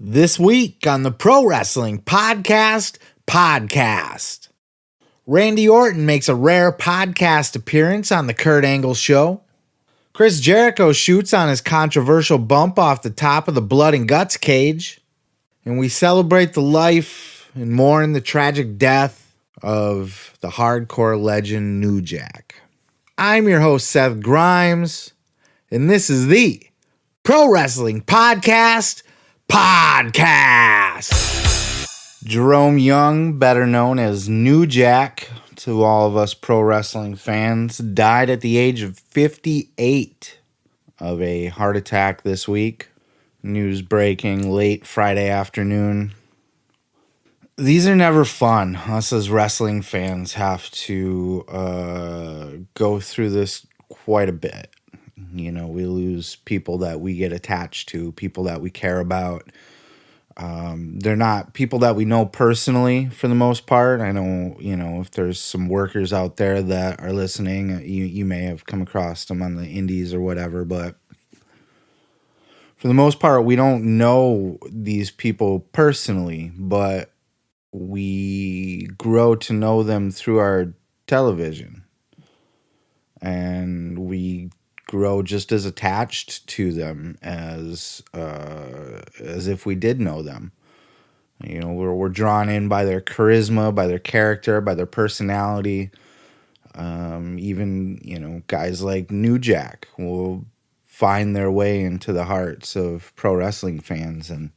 This week on the Pro Wrestling Podcast, Randy Orton makes a rare podcast appearance on the Kurt Angle Show. Chris Jericho shoots on his controversial bump off the top of the Blood and Guts cage. And we celebrate the life and mourn the tragic death of the hardcore legend New Jack. I'm your host, Seth Grimes, and this is the Pro Wrestling Podcast. Jerome Young, better known as New Jack to all of us pro wrestling fans, died at the age of 58 of a heart attack this week. News breaking late Friday afternoon. These are never fun. Us as wrestling fans have to go through this quite a bit. You know, we lose people that we get attached to, people that we care about. They're not people that we know personally for the most part. I know, if there's some workers out there that are listening, you may have come across them on the indies or whatever, but for the most part, we don't know these people personally, but we grow to know them through our television. And we grow just as attached to them as if we did know them. You know, we're drawn in by their charisma, by their character, by their personality. Even, guys like New Jack will find their way into the hearts of pro wrestling fans. And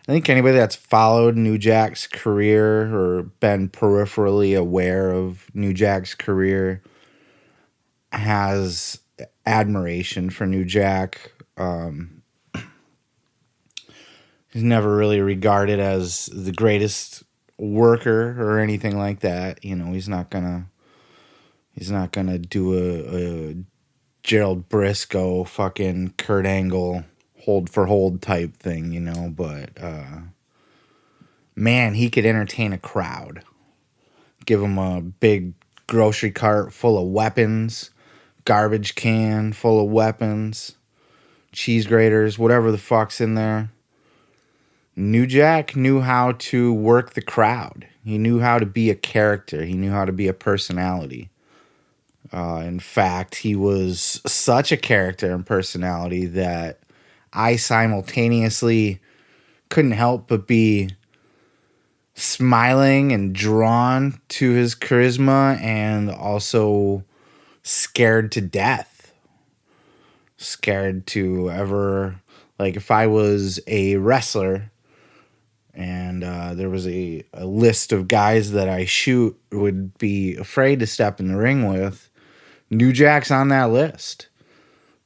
I think anybody that's followed New Jack's career or been peripherally aware of New Jack's career has admiration for New Jack. He's never really regarded as the greatest worker or anything like that. You know, he's not gonna do a Gerald Briscoe fucking Kurt Angle hold for hold type thing, but man, he could entertain a crowd. Give him a big grocery cart full of weapons, garbage can full of weapons, cheese graters, whatever the fuck's in there. New Jack knew how to work the crowd. He knew how to be a character. He knew how to be a personality. In fact, he was such a character and personality that I simultaneously couldn't help but be smiling and drawn to his charisma and also scared to death. Scared to ever, if I was a wrestler and there was a list of guys that I would be afraid to step in the ring with, New Jack's on that list.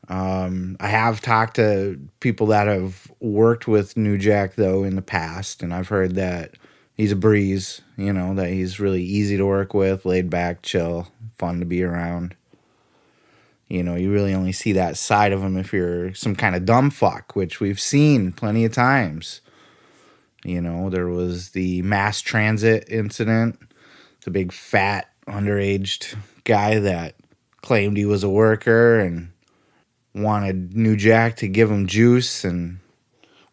I have talked to people that have worked with New Jack, though, in the past, and I've heard that he's a breeze, that he's really easy to work with, laid back, chill, fun to be around. You really only see that side of him if you're some kind of dumb fuck, which we've seen plenty of times. There was the mass transit incident, the big fat underaged guy that claimed he was a worker and wanted New Jack to give him juice, and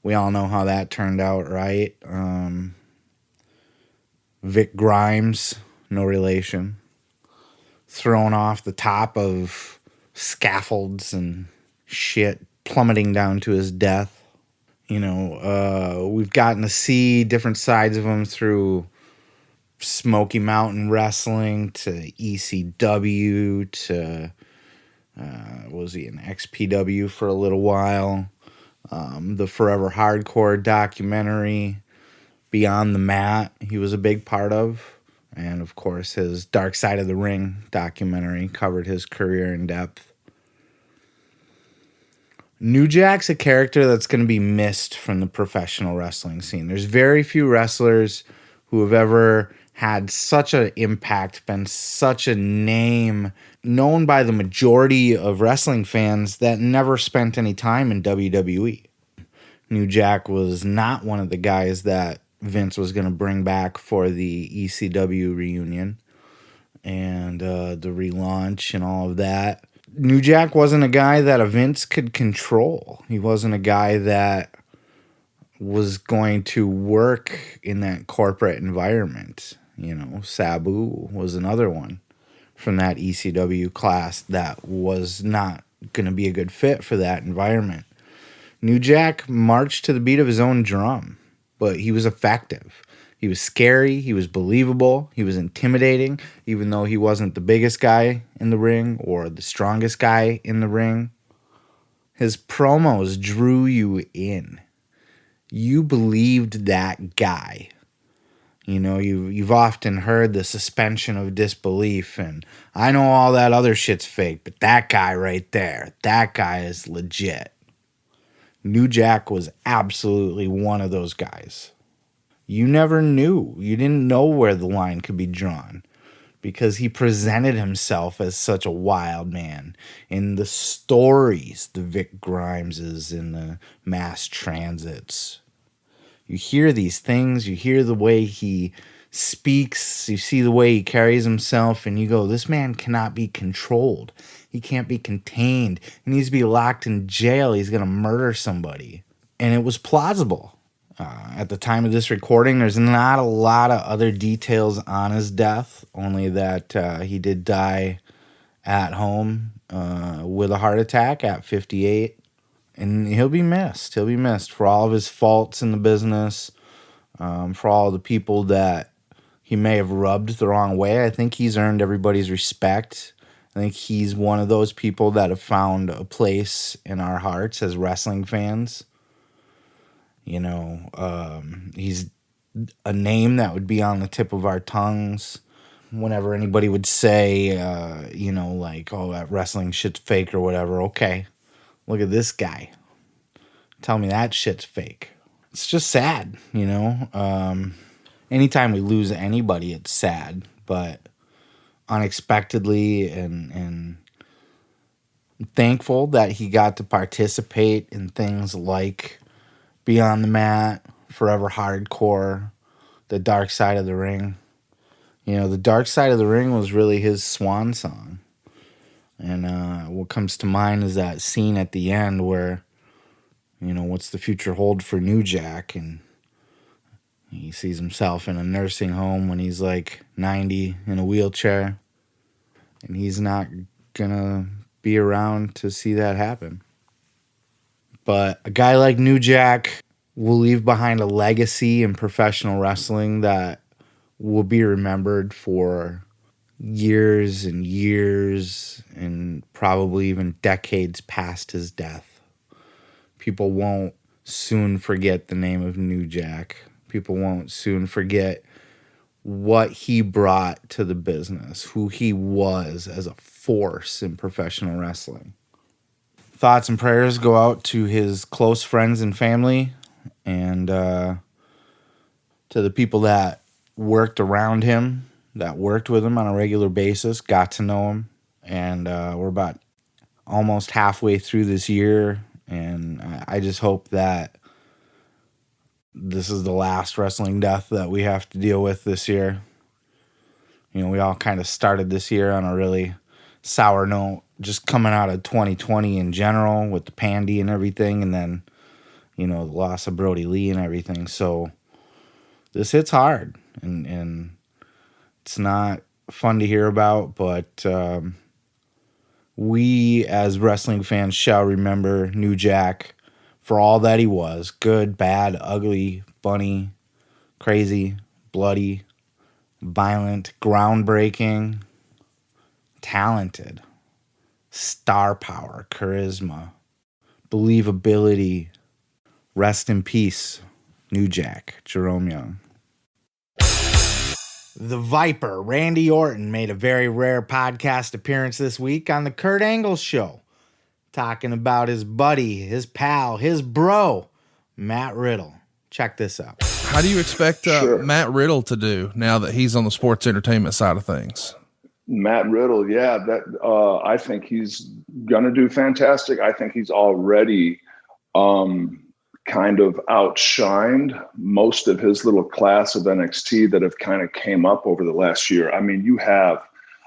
we all know how that turned out, right? Vic Grimes, no relation, thrown off the top of scaffolds and shit, plummeting down to his death. We've gotten to see different sides of him through Smoky Mountain Wrestling to ECW to was he in XPW for a little while, the Forever Hardcore documentary, Beyond the Mat, he was a big part of. And, of course, his Dark Side of the Ring documentary covered his career in depth. New Jack's a character that's going to be missed from the professional wrestling scene. There's very few wrestlers who have ever had such an impact, been such a name, known by the majority of wrestling fans that never spent any time in WWE. New Jack was not one of the guys that Vince was going to bring back for the ECW reunion and the relaunch and all of that. New Jack wasn't a guy that a Vince could control. He wasn't a guy that was going to work in that corporate environment. Sabu was another one from that ECW class that was not going to be a good fit for that environment. New Jack marched to the beat of his own drum, but he was effective. He was scary. He was believable. He was intimidating, even though he wasn't the biggest guy in the ring or the strongest guy in the ring. His promos drew you in. You believed that guy. You've often heard the suspension of disbelief, and I know all that other shit's fake, but that guy right there, that guy is legit. New Jack was absolutely one of those guys. You never knew. You didn't know where the line could be drawn because he presented himself as such a wild man. In the stories, the Vic Grimeses and the mass transits, you hear these things, you hear the way he speaks, you see the way he carries himself, and you go, this man cannot be controlled. He can't be contained. He needs to be locked in jail. He's going to murder somebody. And it was plausible. At the time of this recording, there's not a lot of other details on his death, only that he did die at home with a heart attack at 58. And he'll be missed. He'll be missed for all of his faults in the business, for all the people that he may have rubbed the wrong way. I think he's earned everybody's respect. I think he's one of those people that have found a place in our hearts as wrestling fans. He's a name that would be on the tip of our tongues whenever anybody would say, oh, that wrestling shit's fake or whatever. Okay, look at this guy. Tell me that shit's fake. It's just sad, Anytime we lose anybody, it's sad, but unexpectedly and thankful that he got to participate in things like Beyond the Mat, Forever Hardcore, The Dark Side of the Ring. The Dark Side of the Ring was really his swan song. And what comes to mind is that scene at the end where, what's the future hold for New Jack? And he sees himself in a nursing home when he's like 90 in a wheelchair. And he's not going to be around to see that happen. But a guy like New Jack will leave behind a legacy in professional wrestling that will be remembered for years and years and probably even decades past his death. People won't soon forget the name of New Jack. People won't soon forget what he brought to the business, who he was as a force in professional wrestling. Thoughts and prayers go out to his close friends and family and to the people that worked around him, that worked with him on a regular basis, got to know him. And we're about almost halfway through this year, and I just hope that this is the last wrestling death that we have to deal with this year. We all kind of started this year on a really sour note, just coming out of 2020 in general with the pandy and everything, and then, the loss of Brody Lee and everything. So this hits hard, and it's not fun to hear about, but we as wrestling fans shall remember New Jack for all that he was: good, bad, ugly, funny, crazy, bloody, violent, groundbreaking, talented, star power, charisma, believability. Rest in peace, New Jack, Jerome Young. The Viper, Randy Orton, made a very rare podcast appearance this week on the Kurt Angle Show, talking about his buddy, his pal, his bro, Matt Riddle. Check this out. How do you expect Matt Riddle to do now that he's on the sports entertainment side of things? Matt Riddle, I think he's gonna do fantastic. I think he's already kind of outshined most of his little class of NXT that have kind of came up over the last year. I mean, you have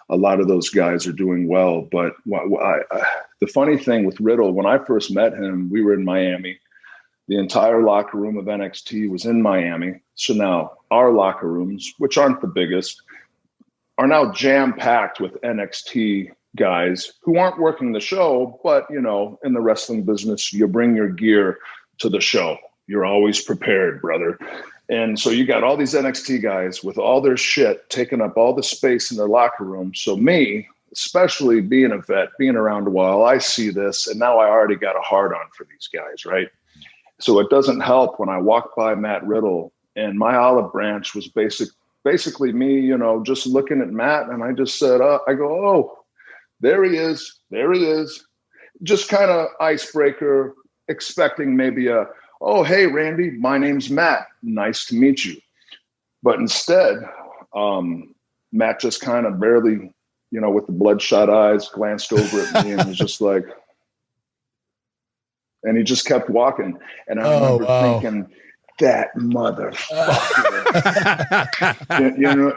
a lot of those guys are doing well, but the funny thing with Riddle, when I first met him, we were in Miami. The entire locker room of NXT was in Miami. So now our locker rooms, which aren't the biggest, are now jam-packed with NXT guys who aren't working the show, but, you know, in the wrestling business, you bring your gear to the show. You're always prepared, brother. And so you got all these NXT guys with all their shit taking up all the space in their locker room. So me, especially being a vet, being around a while, I see this, and now I already got a hard on for these guys, right? So it doesn't help when I walk by Matt Riddle, and my olive branch was basically me, you know, just looking at Matt, and I just said, I go, oh, there he is. There he is. Just kind of icebreaker, expecting maybe oh, hey, Randy, my name's Matt. Nice to meet you. But instead, Matt just kind of barely, you know, with the bloodshot eyes, glanced over at me and was just like, and he just kept walking. And I remember thinking, that motherfucker.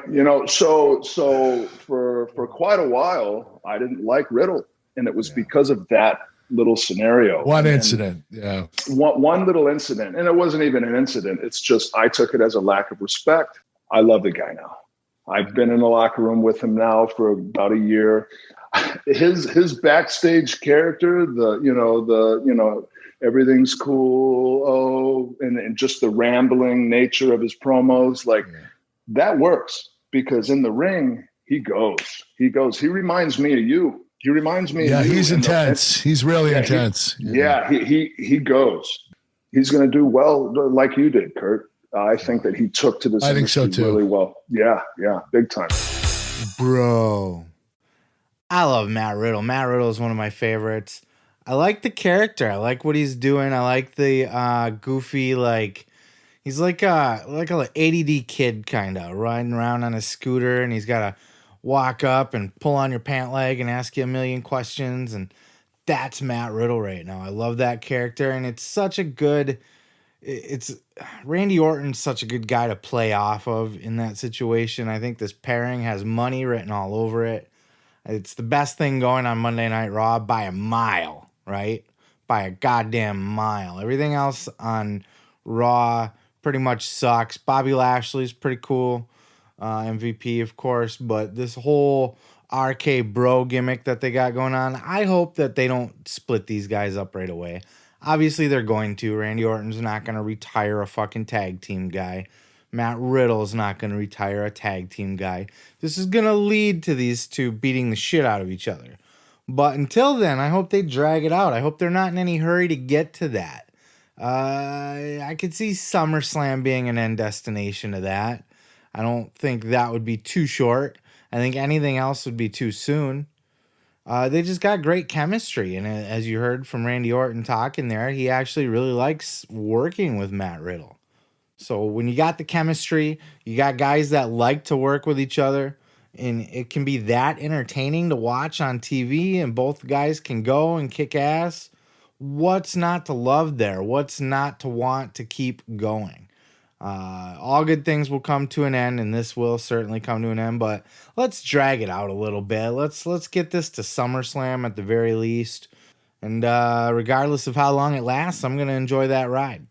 you know. So for quite a while, I didn't like Riddle, and it was because of that little scenario. One incident. One little incident, and it wasn't even an incident. It's just I took it as a lack of respect. I love the guy now. I've been in the locker room with him now for about a year. His backstage character, everything's cool. And just the rambling nature of his promos, that works because in the ring, he goes. He reminds me of you. He reminds me of you. Yeah, he's intense. He's really intense. He goes. He's going to do well like you did, Kurt. I think that he took to this industry really well. Yeah, big time. Bro, I love Matt Riddle. Matt Riddle is one of my favorites. I like the character. I like what he's doing. I like the goofy, he's like a ADD kid kind of riding around on a scooter, and he's got to walk up and pull on your pant leg and ask you a million questions, and that's Matt Riddle right now. I love that character, and it's such a good... Randy Orton's such a good guy to play off of in that situation. I think this pairing has money written all over it. It's the best thing going on Monday Night Raw by a mile, right? By a goddamn mile. Everything else on Raw pretty much sucks. Bobby Lashley's pretty cool. MVP, of course. But this whole RK Bro gimmick that they got going on, I hope that they don't split these guys up right away. Obviously, they're going to. Randy Orton's not going to retire a fucking tag team guy. Matt Riddle's not going to retire a tag team guy. This is going to lead to these two beating the shit out of each other. But until then, I hope they drag it out. I hope they're not in any hurry to get to that. I could see SummerSlam being an end destination to that. I don't think that would be too short. I think anything else would be too soon. They just got great chemistry, and as you heard from Randy Orton talking there, he actually really likes working with Matt Riddle. So when you got the chemistry, you got guys that like to work with each other, and it can be that entertaining to watch on TV, and both guys can go and kick ass. What's not to love there? What's not to want to keep going? All good things will come to an end, and this will certainly come to an end, but let's drag it out a little bit. Let's get this to SummerSlam at the very least. And regardless of how long it lasts, I'm going to enjoy that ride.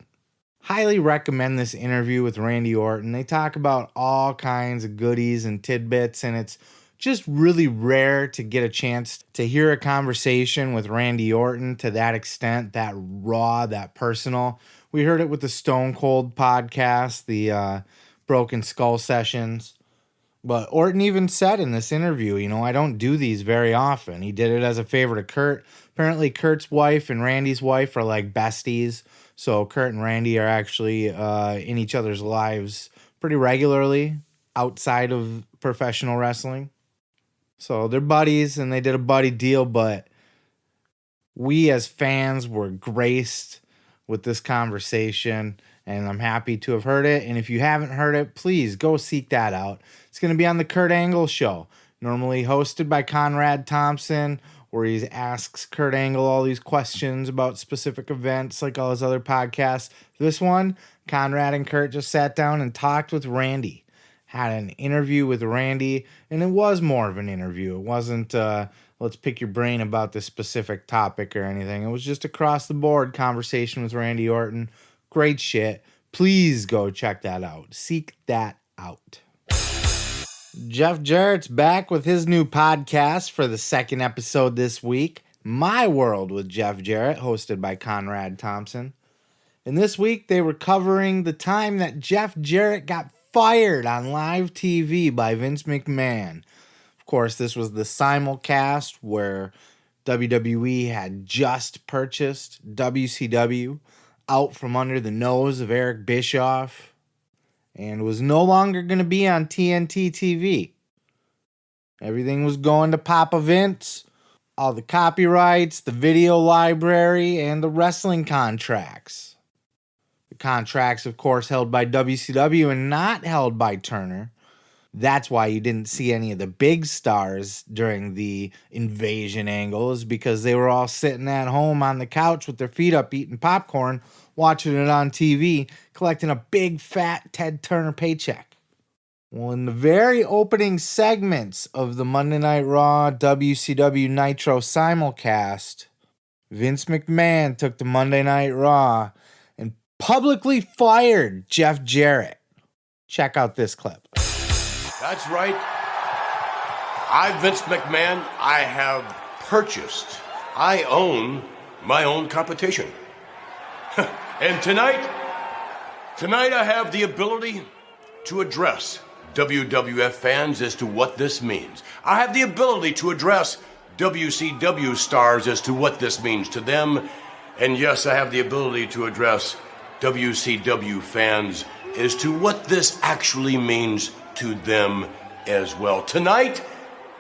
Highly recommend this interview with Randy Orton. They talk about all kinds of goodies and tidbits, and it's just really rare to get a chance to hear a conversation with Randy Orton to that extent, that raw, that personal. We heard it with the Stone Cold podcast, the Broken Skull sessions. But Orton even said in this interview, I don't do these very often. He did it as a favor to Kurt. Apparently, Kurt's wife and Randy's wife are like besties. So Kurt and Randy are actually in each other's lives pretty regularly outside of professional wrestling. So they're buddies, and they did a buddy deal. But we as fans were graced with this conversation, and I'm happy to have heard it. And if you haven't heard it, please go seek that out. It's going to be on the Kurt Angle Show, normally hosted by Conrad Thompson, where he asks Kurt Angle all these questions about specific events like all his other podcasts. This one, Conrad and Kurt just sat down and talked with Randy, had an interview with Randy, and it was more of an interview. It wasn't let's pick your brain about this specific topic or anything. It was just across the board conversation with Randy Orton. Great shit. Please go check that out. Seek that out. Jeff Jarrett's back with his new podcast for the second episode this week, My World with Jeff Jarrett, hosted by Conrad Thompson. And this week they were covering the time that Jeff Jarrett got fired on live TV by Vince McMahon. Of course, this was the simulcast where WWE had just purchased WCW out from under the nose of Eric Bischoff and was no longer going to be on TNT TV. Everything was going to Papa Vince, all the copyrights, the video library, and the wrestling contracts. The contracts, of course, held by WCW and not held by Turner. That's why you didn't see any of the big stars during the invasion angles, because they were all sitting at home on the couch with their feet up eating popcorn, watching it on TV, collecting a big fat Ted Turner paycheck. Well, in the very opening segments of the Monday Night Raw WCW Nitro simulcast, Vince McMahon took to Monday Night Raw and publicly fired Jeff Jarrett. Check out this clip. That's right. I, Vince McMahon, I have purchased, I own my own competition. And tonight I have the ability to address WWF fans as to what this means. I have the ability to address WCW stars as to what this means to them. And yes, I have the ability to address WCW fans as to what this actually means to them as well. Tonight,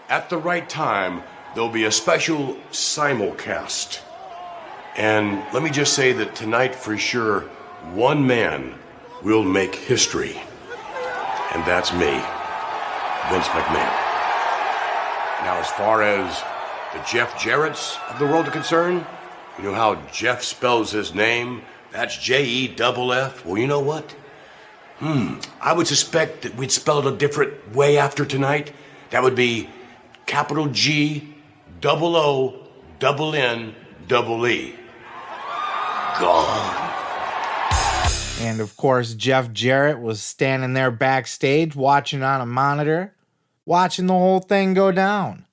at the right time, there'll be a special simulcast. And let me just say that tonight, for sure, one man will make history. And that's me, Vince McMahon. Now, as far as the Jeff Jarretts of the world are concerned, you know how Jeff spells his name? That's Jeff. Well, you know what? I would suspect that we'd spell it a different way after tonight. That would be capital G, double O, double N, double E. Gone. And of course, Jeff Jarrett was standing there backstage watching on a monitor, watching the whole thing go down.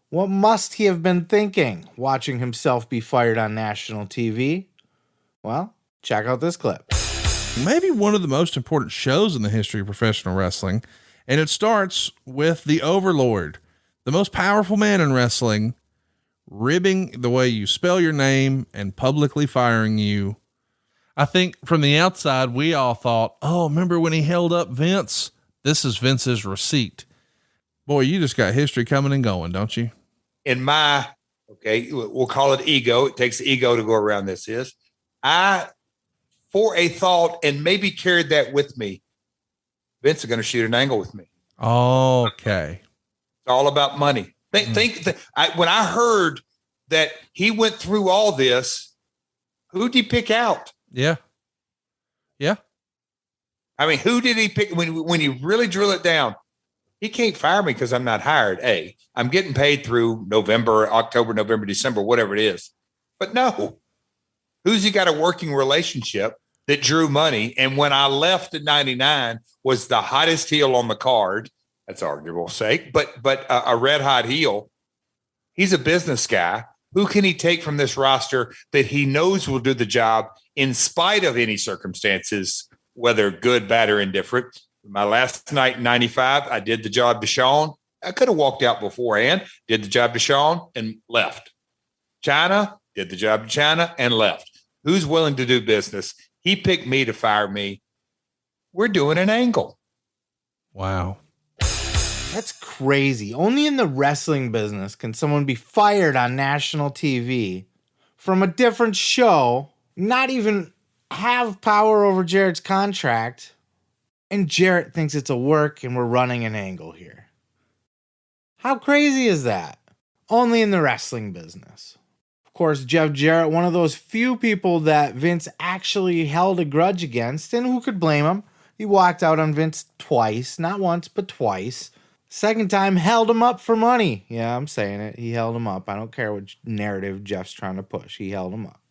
What must he have been thinking, watching himself be fired on national TV? Well, check out this clip. Maybe one of the most important shows in the history of professional wrestling. And it starts with the Overlord, the most powerful man in wrestling, ribbing the way you spell your name and publicly firing you. I think from the outside, we all thought, oh, remember when he held up Vince? This is Vince's receipt. Boy, you just got history coming and going, don't you? In my, we'll call it ego. It takes ego to go around this I, for a thought, and maybe carried that with me, Vince is going to shoot an angle with me. Okay. It's all about money. When I heard that he went through all this, who'd he pick out? Yeah. Yeah. I mean, who did he pick when you really drill it down? He can't fire me because I'm not hired. I'm getting paid through October, November, December, whatever it is. But no, who's he got a working relationship that drew money? And when I left at 99 was the hottest heel on the card. That's arguable sake, but a red hot heel. He's a business guy. Who can he take from this roster that he knows will do the job in spite of any circumstances, whether good, bad, or indifferent? My last night in 95, I did the job to Shawn. I could have walked out beforehand, did the job to Shawn and left. Chyna, did the job to Chyna and left. Who's willing to do business? He picked me to fire me. We're doing an angle. Wow. That's crazy. Only in the wrestling business can someone be fired on national TV from a different show, not even have power over Jarrett's contract, and Jarrett thinks it's a work and we're running an angle here. How crazy is that? Only in the wrestling business. Of course, Jeff Jarrett, one of those few people that Vince actually held a grudge against, and who could blame him? He walked out on Vince twice, not once, but twice. Second time, held him up for money. Yeah, I'm saying it. He held him up. I don't care what narrative Jeff's trying to push. He held him up.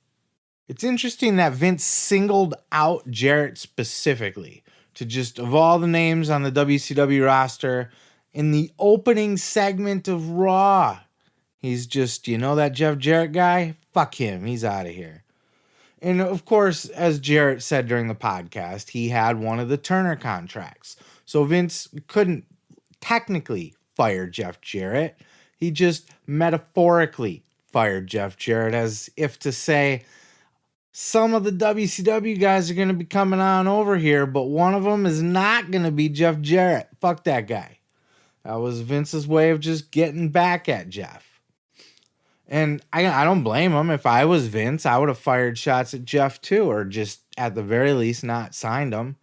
It's interesting that Vince singled out Jarrett specifically to just, of all the names on the WCW roster, in the opening segment of Raw, he's just, you know that Jeff Jarrett guy? Fuck him. He's out of here. And of course, as Jarrett said during the podcast, he had one of the Turner contracts. So Vince couldn't technically fire Jeff Jarrett. He just metaphorically fired Jeff Jarrett, as if to say, some of the WCW guys are going to be coming on over here, but one of them is not going to be Jeff Jarrett. Fuck that guy. That was Vince's way of just getting back at Jeff. And I don't blame him. If I was Vince, I would have fired shots at Jeff too, or just at the very least not signed him.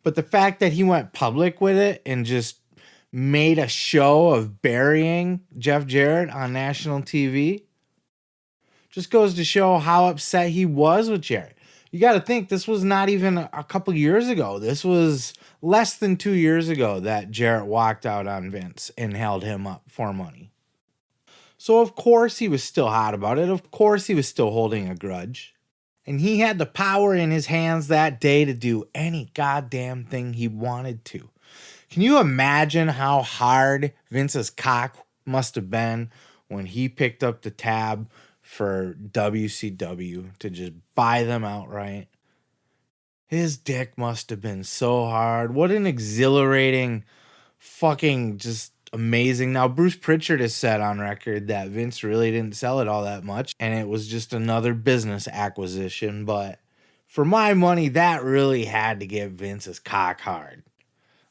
But the fact that he went public with it and just made a show of burying Jeff Jarrett on national TV just goes to show how upset he was with Jarrett. You got to think, this was not even a couple years ago. This was less than 2 years ago that Jarrett walked out on Vince and held him up for money. So of course he was still hot about it. Of course he was still holding a grudge. And he had the power in his hands that day to do any goddamn thing he wanted to. Can you imagine how hard Vince's cock must have been when he picked up the tab for WCW to just buy them outright? His dick must have been so hard. What an exhilarating, fucking just amazing. Now, Bruce Pritchard has said on record that Vince really didn't sell it all that much, and it was just another business acquisition. But for my money, that really had to get Vince's cock hard.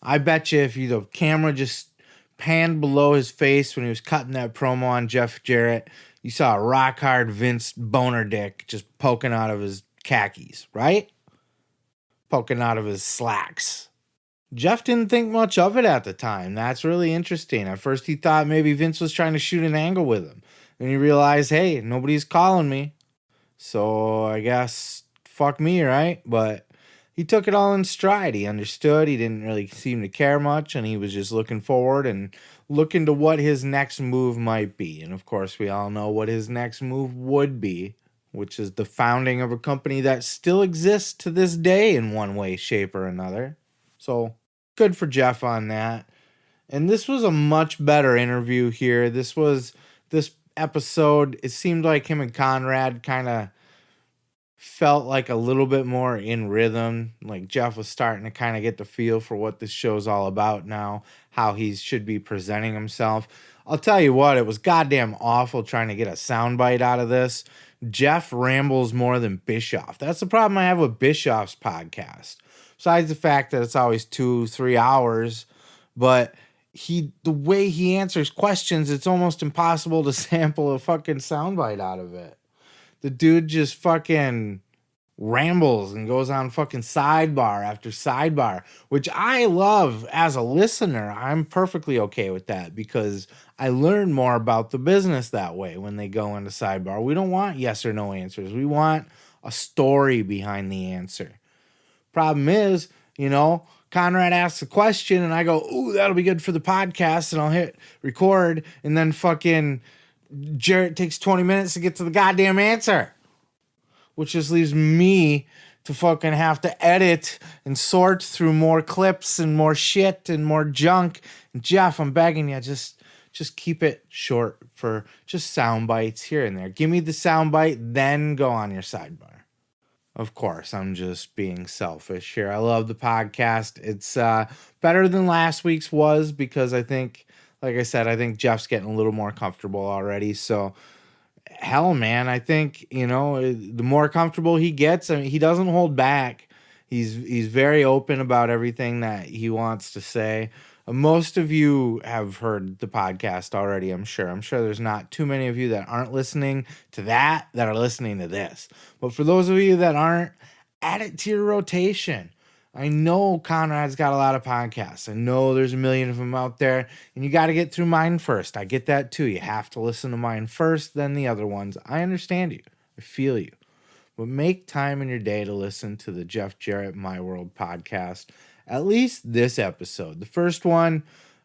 I bet you if the camera just panned below his face when he was cutting that promo on Jeff Jarrett, you saw a rock hard Vince boner dick just poking out of his khakis, right? Poking out of his slacks. Jeff didn't think much of it at the time. That's really interesting. At first he thought maybe Vince was trying to shoot an angle with him. And he realized, hey, nobody's calling me. So I guess fuck me, right? But he took it all in stride. He understood. He didn't really seem to care much. And he was just looking forward and looking to what his next move might be. And of course, we all know what his next move would be, which is the founding of a company that still exists to this day in one way, shape, or another. So good for Jeff on that. And this was a much better interview here. This episode, it seemed like him and Conrad kind of felt like a little bit more in rhythm. Like Jeff was starting to kind of get the feel for what this show's all about now, how he should be presenting himself. I'll tell you what, it was goddamn awful trying to get a soundbite out of this. Jeff rambles more than Bischoff. That's the problem I have with Bischoff's podcast. Besides the fact that it's always 2-3 hours, but the way he answers questions, it's almost impossible to sample a fucking soundbite out of it. The dude just fucking rambles and goes on fucking sidebar after sidebar, which I love as a listener. I'm perfectly okay with that because I learn more about the business that way when they go into sidebar. We don't want yes or no answers. We want a story behind the answer. Problem is, Conrad asks a question and I go, ooh, that'll be good for the podcast, and I'll hit record, and then fucking Jarrett takes 20 minutes to get to the goddamn answer, which just leaves me to fucking have to edit and sort through more clips and more shit and more junk. And Jeff, I'm begging you, just keep it short for just sound bites here and there. Give me the sound bite, then go on your sidebar. Of course, I'm just being selfish here. I love the podcast. It's better than last week's was because I think, like I said, I think Jeff's getting a little more comfortable already. So, hell, man, I think, the more comfortable he gets, I mean, he doesn't hold back. He's very open about everything that he wants to say. Most of you have heard the podcast already, I'm sure. I'm sure there's not too many of you that aren't listening to that are listening to this. But for those of you that aren't, add it to your rotation. I know Conrad's got a lot of podcasts. I know there's a million of them out there, and you got to get through mine first. I get that too. You have to listen to mine first, then the other ones. I understand you. I feel you. But make time in your day to listen to the Jeff Jarrett My World podcast. At least this episode. The first one,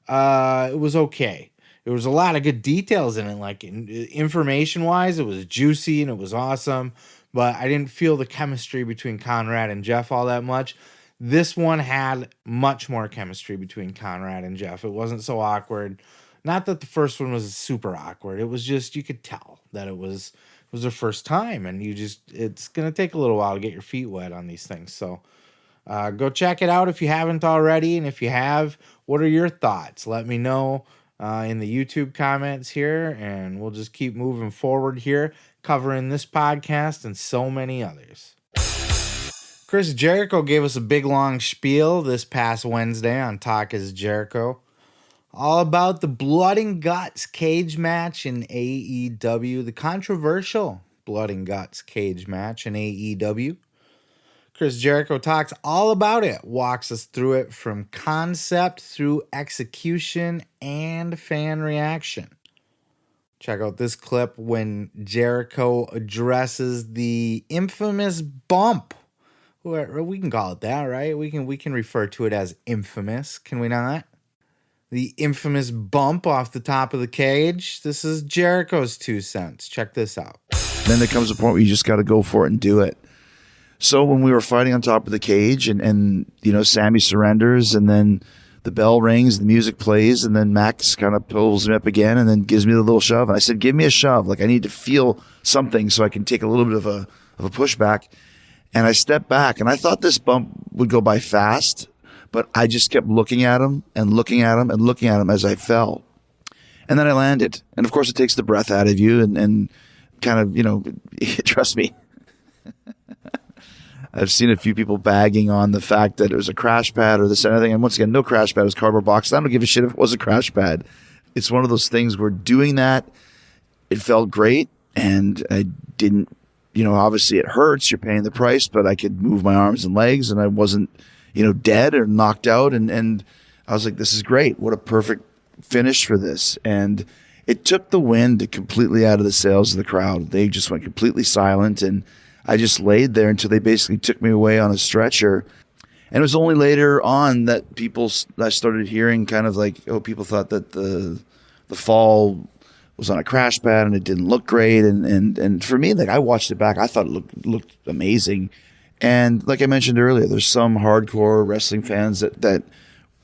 it was okay. There was a lot of good details in it, like information-wise, it was juicy and it was awesome. but I didn't feel the chemistry between Conrad and Jeff all that much. This one had much more chemistry between Conrad and Jeff. It wasn't so awkward. Not that the first one was super awkward. It was just, you could tell that it was their first time, and it's going to take a little while to get your feet wet on these things. So go check it out if you haven't already. And if you have, what are your thoughts? Let me know in the YouTube comments here, and we'll just keep moving forward here, covering this podcast and so many others. Chris Jericho gave us a big long spiel this past Wednesday on Talk is Jericho, all about the blood and guts cage match in AEW, the controversial blood and guts cage match in AEW. Chris Jericho talks all about it, walks us through it from concept through execution and fan reaction. Check out this clip when Jericho addresses the infamous bump. We can call it that, right? We can refer to it as infamous, can we not? The infamous bump off the top of the cage. This is Jericho's 2 cents. Check this out. Then there comes a point where you just got to go for it and do it. So when we were fighting on top of the cage and Sammy surrenders and then the bell rings, the music plays, and then Max kind of pulls me up again and then gives me the little shove. And I said, give me a shove. Like, I need to feel something so I can take a little bit of a pushback. And I stepped back, and I thought this bump would go by fast, but I just kept looking at him and looking at him and looking at him as I fell. And then I landed. And of course it takes the breath out of you and kind of, trust me. I've seen a few people bagging on the fact that it was a crash pad or this and anything. And once again, no crash pad. It was cardboard box. I don't give a shit if it was a crash pad. It's one of those things where doing that, it felt great. And I didn't, obviously it hurts. You're paying the price, but I could move my arms and legs and I wasn't, dead or knocked out. And I was like, this is great. What a perfect finish for this. And it took the wind completely out of the sails of the crowd. They just went completely silent. And I just laid there until they basically took me away on a stretcher. And it was only later on that I started hearing kind of like, people thought that the fall was on a crash pad and it didn't look great. And for me, like, I watched it back. I thought it looked amazing. And like I mentioned earlier, there's some hardcore wrestling fans that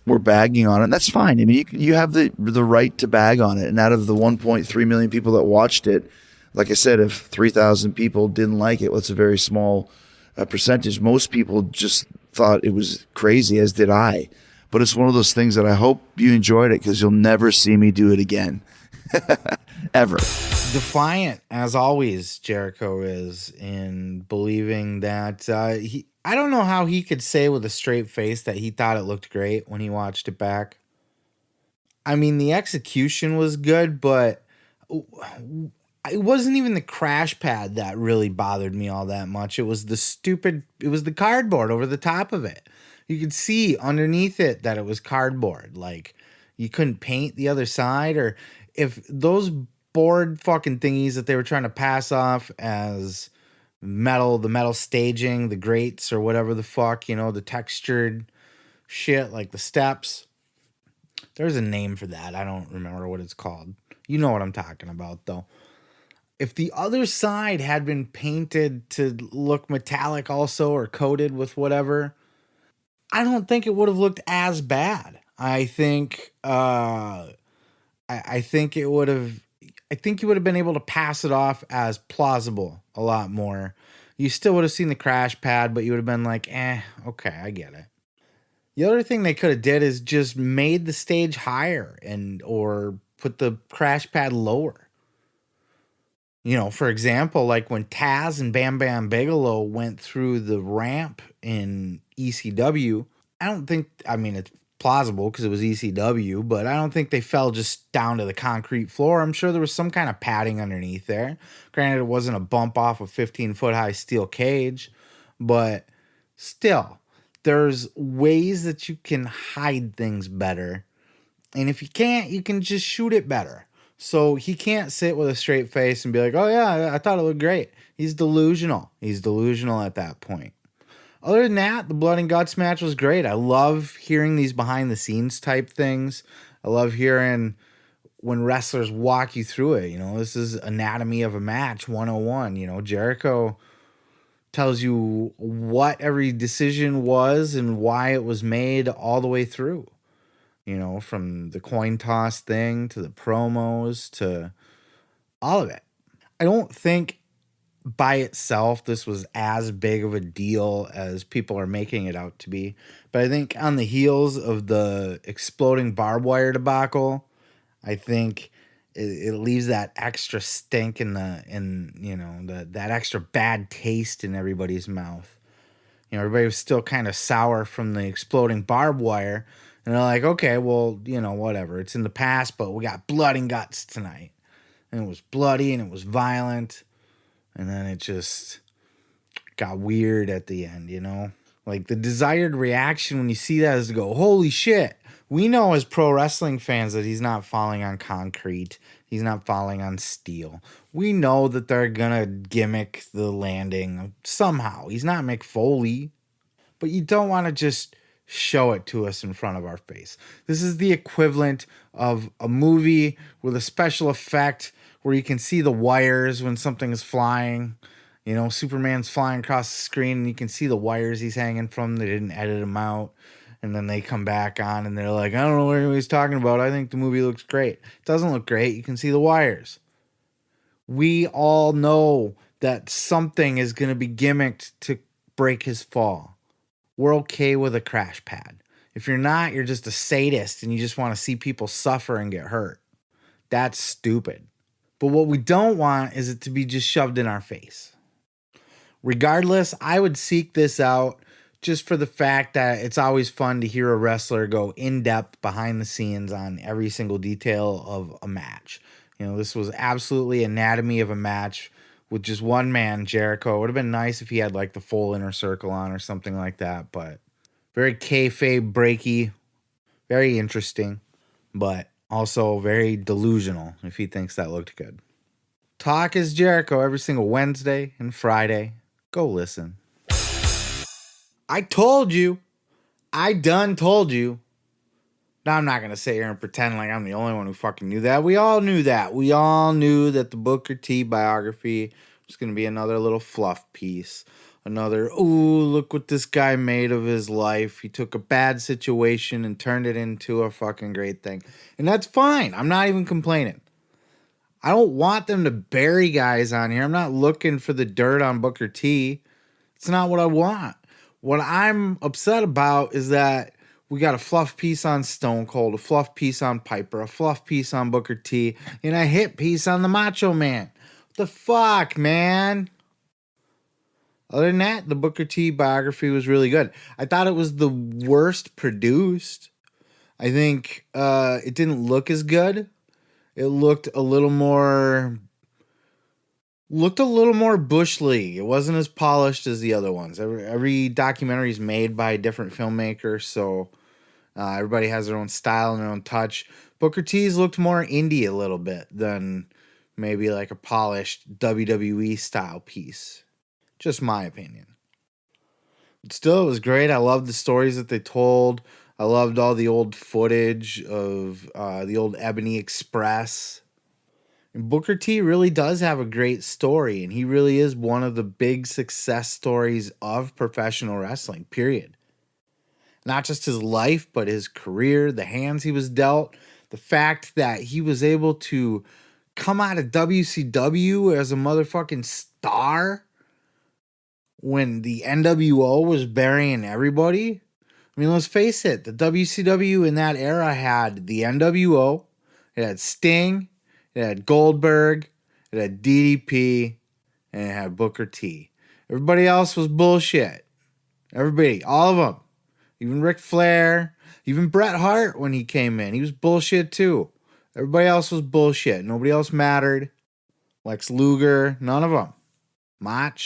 were bagging on it. And that's fine. I mean, you have the right to bag on it. And out of the 1.3 million people that watched it, like I said, if 3,000 people didn't like it, well, it's a very small percentage. Most people just thought it was crazy, as did I. But it's one of those things that I hope you enjoyed it, because you'll never see me do it again. Ever. Defiant, as always, Jericho is in believing that I don't know how he could say with a straight face that he thought it looked great when he watched it back. I mean, the execution was good, but it wasn't even the crash pad that really bothered me all that much. It was the cardboard over the top of it. You could see underneath it that it was cardboard. Like, you couldn't paint the other side, or if those board fucking thingies that they were trying to pass off as metal, the metal staging, the grates or whatever the fuck, the textured shit, like the steps. There's a name for that. I don't remember what it's called. You know what I'm talking about, though. If the other side had been painted to look metallic also, or coated with whatever, I don't think it would have looked as bad. I think you would have been able to pass it off as plausible a lot more. You still would have seen the crash pad, but you would have been like, okay, I get it. The other thing they could have did is just made the stage higher or put the crash pad lower. For example, like when Taz and Bam Bam Bigelow went through the ramp in ECW, it's plausible because it was ECW, but I don't think they fell just down to the concrete floor. I'm sure there was some kind of padding underneath there. Granted, it wasn't a bump off a 15-foot high steel cage, but still, there's ways that you can hide things better. And if you can't, you can just shoot it better. So he can't sit with a straight face and be like, oh yeah, I thought it looked great. He's delusional. He's delusional at that point. Other than that, the blood and guts match was great. I love hearing these behind the scenes type things. I love hearing when wrestlers walk you through it. This is anatomy of a match 101. Jericho tells you what every decision was and why it was made all the way through. You know, from the coin toss thing to the promos to all of it. I don't think by itself this was as big of a deal as people are making it out to be. But I think on the heels of the exploding barbed wire debacle, I think it leaves that extra stink in that extra bad taste in everybody's mouth. You know, everybody was still kind of sour from the exploding barbed wire. And they're like, okay, well, you know, whatever. It's in the past, but we got blood and guts tonight. And it was bloody and it was violent. And then it just got weird at the end, you know? Like, the desired reaction when you see that is to go, holy shit. We know as pro wrestling fans that he's not falling on concrete. He's not falling on steel. We know that they're going to gimmick the landing somehow. He's not Mick Foley. But you don't want to just show it to us in front of our face. This is the equivalent of a movie with a special effect where you can see the wires when something is flying. You know, Superman's flying across the screen and you can see the wires he's hanging from. They didn't edit them out. And then they come back on and they're like, I don't know what anybody's talking about. I think the movie looks great. It doesn't look great. You can see the wires. We all know that something is going to be gimmicked to break his fall. We're okay with a crash pad. If you're not, you're just a sadist and you just want to see people suffer and get hurt. That's stupid. But what we don't want is it to be just shoved in our face. Regardless, I would seek this out just for the fact that it's always fun to hear a wrestler go in depth behind the scenes on every single detail of a match. You know, this was absolutely anatomy of a match with just one man, Jericho. It would have been nice if he had like the full inner circle on or something like that, but very kayfabe breaky, very interesting, but also very delusional if he thinks that looked good. Talk is Jericho every single Wednesday and Friday. Go listen. I told you. I done told you. Now, I'm not going to sit here and pretend like I'm the only one who fucking knew that. We all knew that. We all knew that the Booker T biography was going to be another little fluff piece. Another, ooh, look what this guy made of his life. He took a bad situation and turned it into a fucking great thing. And that's fine. I'm not even complaining. I don't want them to bury guys on here. I'm not looking for the dirt on Booker T. It's not what I want. What I'm upset about is that we got a fluff piece on Stone Cold, a fluff piece on Piper, a fluff piece on Booker T, and a hit piece on the Macho Man. What the fuck, man? Other than that, the Booker T biography was really good. I thought it was the worst produced. I think it didn't look as good. It looked a little more Bush League. It wasn't as polished as the other ones. Every documentary is made by a different filmmaker, so everybody has their own style and their own touch. Booker T's looked more indie a little bit than maybe like a polished WWE style piece. Just my opinion. But still, it was great. I loved the stories that they told. I loved all the old footage of the old Ebony Express. And Booker T really does have a great story, and he really is one of the big success stories of professional wrestling, period. Not just his life, but his career, the hands he was dealt, the fact that he was able to come out of WCW as a motherfucking star when the NWO was burying everybody. I mean, let's face it, the WCW in that era had the NWO, it had Sting, it had Goldberg, it had DDP, and it had Booker T. Everybody else was bullshit. Everybody, all of them. Even Ric Flair, even Bret Hart when he came in, he was bullshit too. Everybody else was bullshit. Nobody else mattered. Lex Luger, none of them. Mach,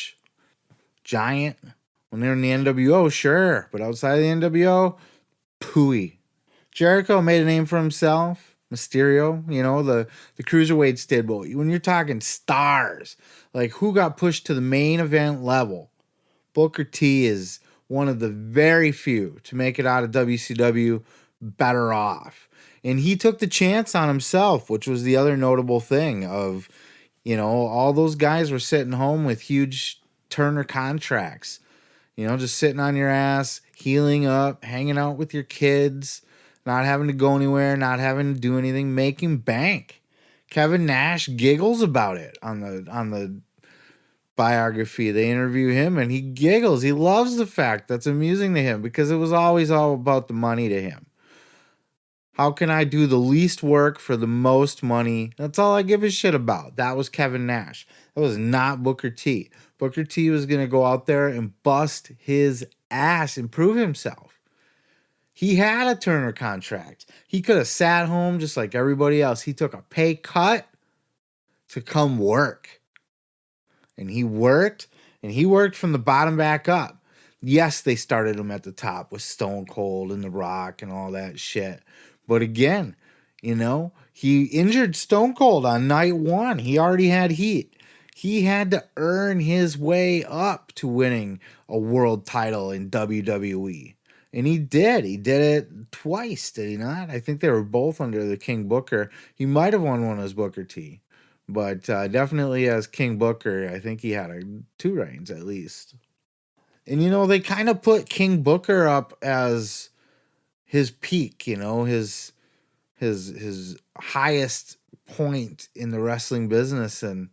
Giant. When they were in the NWO, sure. But outside of the NWO, pooey. Jericho made a name for himself. Mysterio, you know, the Cruiserweights did. But when you're talking stars, like who got pushed to the main event level, Booker T is one of the very few to make it out of WCW better off. And he took the chance on himself, which was the other notable thing of, you know, all those guys were sitting home with huge Turner contracts. You know, just sitting on your ass, healing up, hanging out with your kids, not having to go anywhere, not having to do anything, making bank. Kevin Nash giggles about it on the biography. They interview him and he giggles. He loves the fact that's amusing to him because it was always all about the money to him. How can I do the least work for the most money? That's all I give a shit about. That was Kevin Nash. That was not Booker T. Booker T was going to go out there and bust his ass and prove himself. He had a Turner contract. He could have sat home just like everybody else. He took a pay cut to come work. And he worked from the bottom back up. Yes, they started him at the top with Stone Cold and The Rock and all that shit. But again, you know, he injured Stone Cold on night one. He already had heat. He had to earn his way up to winning a world title in WWE. And he did. He did it twice, did he not? I think they were both under the King Booker. He might have won one as Booker T. But definitely as King Booker, I think he had 2 reigns at least. And, you know, they kind of put King Booker up as his peak, you know, his highest point in the wrestling business. And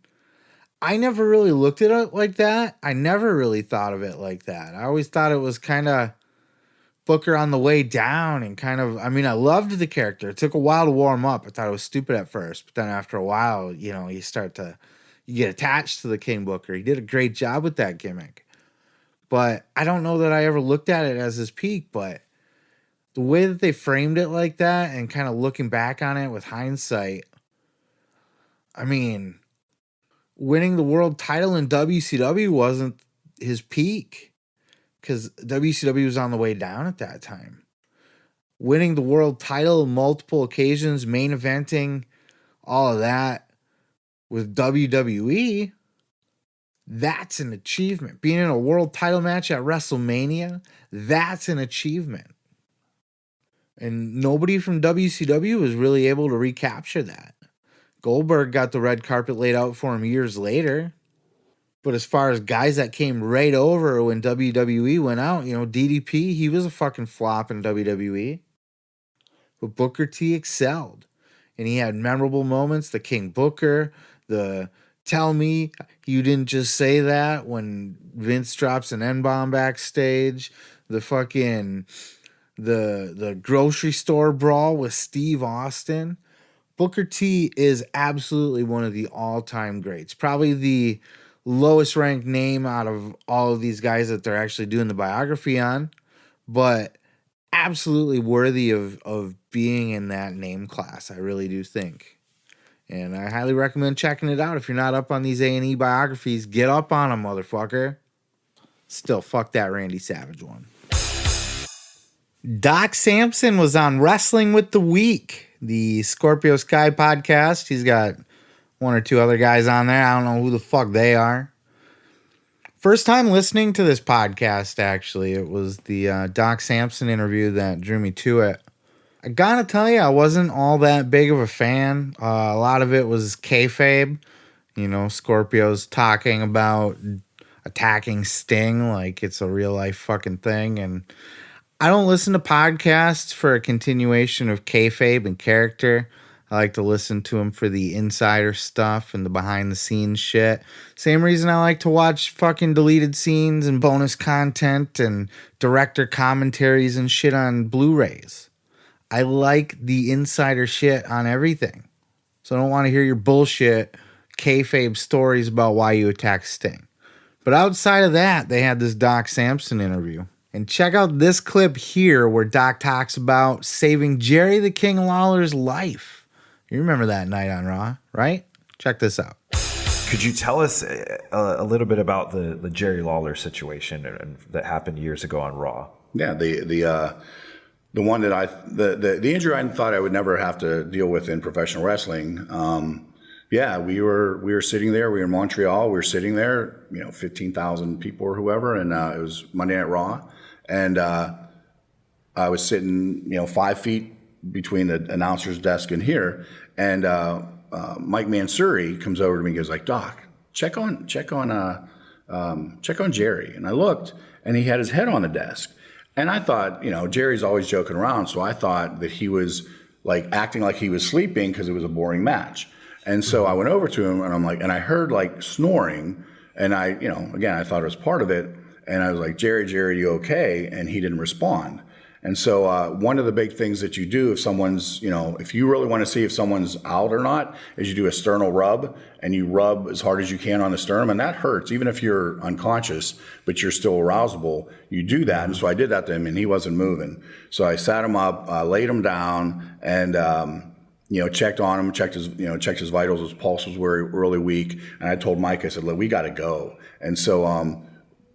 I never really looked at it like that. I never really thought of it like that. I always thought it was kind of Booker on the way down and kind of, I mean, I loved the character. It took a while to warm up. I thought it was stupid at first, but then after a while, you know, you get attached to the King Booker. He did a great job with that gimmick. But I don't know that I ever looked at it as his peak, but the way that they framed it like that and kind of looking back on it with hindsight, I mean, winning the world title in WCW wasn't his peak because WCW was on the way down at that time. Winning the world title multiple occasions, main eventing, all of that with WWE, that's an achievement. Being in a world title match at WrestleMania, that's an achievement. And nobody from WCW was really able to recapture that. Goldberg got the red carpet laid out for him years later. But as far as guys that came right over when WWE went out, you know, DDP, he was a fucking flop in WWE. But Booker T excelled. And he had memorable moments. The King Booker, the tell me you didn't just say that when Vince drops an N-bomb backstage. The fucking... The grocery store brawl with Steve Austin. Booker T is absolutely one of the all-time greats. Probably the lowest ranked name out of all of these guys that they're actually doing the biography on, but absolutely worthy of being in that name class. I really do think. And I highly recommend checking it out. If you're not up on these A&E biographies, get up on them, motherfucker. Still, fuck that Randy Savage one. Doc Sampson was on Wrestling with the Week, the Scorpio Sky podcast. He's got 1 or 2 other guys on there. I don't know who the fuck they are. First time listening to this podcast, actually. It was the Doc Sampson interview that drew me to it. I gotta tell you, I wasn't all that big of a fan. A lot of it was kayfabe. You know, Scorpio's talking about attacking Sting like it's a real life fucking thing. And I don't listen to podcasts for a continuation of kayfabe and character. I like to listen to them for the insider stuff and the behind the scenes shit. Same reason I like to watch fucking deleted scenes and bonus content and director commentaries and shit on Blu-rays. I like the insider shit on everything. So I don't want to hear your bullshit kayfabe stories about why you attacked Sting. But outside of that, they had this Doc Sampson interview. And check out this clip here where Doc talks about saving Jerry the King Lawler's life. You remember that night on Raw, right? Check this out. Could you tell us a little bit about the Jerry Lawler situation that happened years ago on Raw? Yeah, the one that the injury I thought I would never have to deal with in professional wrestling. Yeah, we were sitting there. We were in Montreal. We were sitting there, 15,000 people or whoever, and it was Monday Night Raw. And I was sitting, 5 feet between the announcer's desk and here. And Mike Mansouri comes over to me and goes like, "Doc, check on check on Jerry. And I looked, and he had his head on the desk. And I thought, Jerry's always joking around, so I thought that he was like acting like he was sleeping because it was a boring match. And so I went over to him, and I'm like, and I heard like snoring, and I, again, I thought it was part of it. And I was like, Jerry, are you okay? And he didn't respond. And so one of the big things that you do if someone's, if you really want to see if someone's out or not, is you do a sternal rub, and you rub as hard as you can on the sternum, and that hurts, even if you're unconscious, but you're still arousable. You do that. And so I did that to him, and he wasn't moving. So I sat him up, laid him down, and checked on him, checked his vitals. His pulse was really weak. And I told Mike, I said, look, we got to go. And so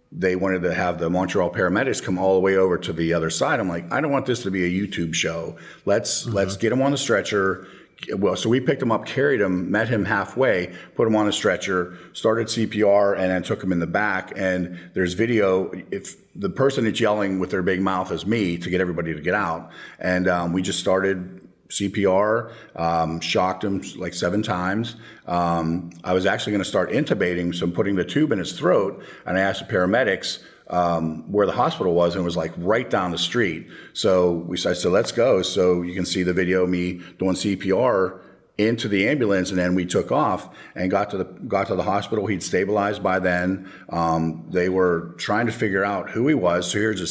they wanted to have the Montreal paramedics come all the way over to the other side. I'm like, I don't want this to be a YouTube show. Let's get him on the stretcher. Well, so we picked him up, carried him, met him halfway, put him on a stretcher, started CPR, and then took him in the back. And there's video. If the person that's yelling with their big mouth is me to get everybody to get out. And we just started CPR, shocked him like 7 times. I was actually going to start intubating, so I'm putting the tube in his throat, and I asked the paramedics where the hospital was, and it was like right down the street. So I said, let's go. So you can see the video of me doing CPR into the ambulance, and then we took off and got to the hospital. He'd stabilized by then. They were trying to figure out who he was. So here's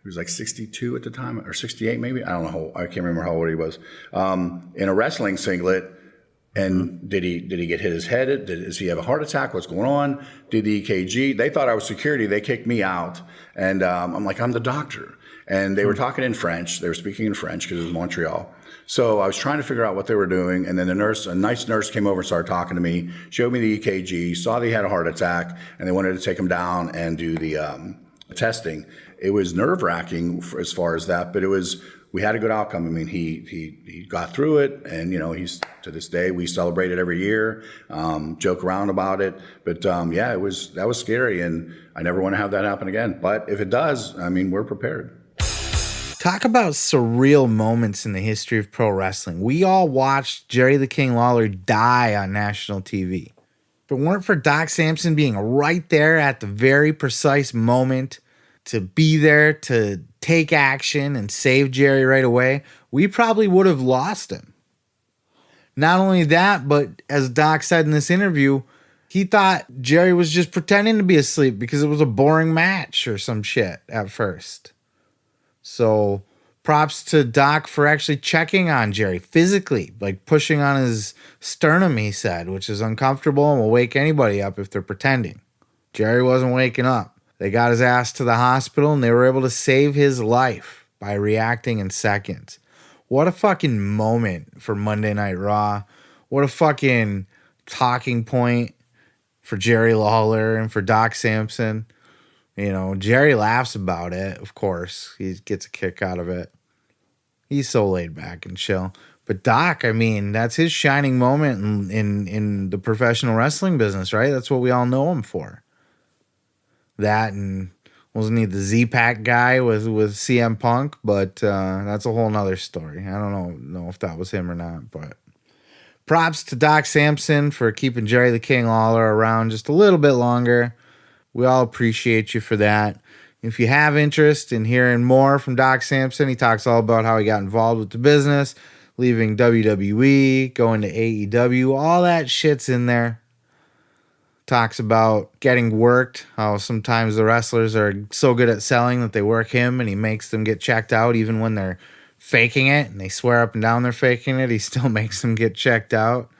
he was like 62 at the time, or 68 maybe. I don't know. I can't remember how old he was. In a wrestling singlet. And did he get hit his head? Does he have a heart attack? What's going on? Did the EKG? They thought I was security. They kicked me out. And I'm like, I'm the doctor. And they were talking in French. They were speaking in French because it was Montreal. So I was trying to figure out what they were doing. And then a nice nurse came over and started talking to me, showed me the EKG, saw that he had a heart attack, and they wanted to take him down and do the testing. It was nerve-wracking as far as that, but we had a good outcome. I mean, he got through it, and he's, to this day, we celebrate it every year, joke around about it. But that was scary, and I never want to have that happen again. But if it does, I mean, we're prepared. Talk about surreal moments in the history of pro wrestling. We all watched Jerry the King Lawler die on national TV. If it weren't for Doc Sampson being right there at the very precise moment to be there to take action and save Jerry right away, we probably would have lost him. Not only that, but as Doc said in this interview, he thought Jerry was just pretending to be asleep because it was a boring match or some shit at first. So props to Doc for actually checking on Jerry physically, like pushing on his sternum, he said, which is uncomfortable and will wake anybody up if they're pretending. Jerry wasn't waking up. They got his ass to the hospital, and they were able to save his life by reacting in seconds. What a fucking moment for Monday Night Raw. What a fucking talking point for Jerry Lawler and for Doc Sampson. Jerry laughs about it, of course. He gets a kick out of it. He's so laid back and chill. But Doc, I mean, that's his shining moment in the professional wrestling business, right? That's what we all know him for. That, and wasn't he the Z-Pack guy with CM Punk? But that's a whole nother story. I don't know if that was him or not. But props to Doc Sampson for keeping Jerry the King Lawler around just a little bit longer. We all appreciate you for that. If you have interest in hearing more from Doc Sampson, he talks all about how he got involved with the business, leaving WWE, going to AEW, all that shit's in there. Talks about getting worked, how sometimes the wrestlers are so good at selling that they work him and he makes them get checked out even when they're faking it, and they swear up and down they're faking it. He still makes them get checked out.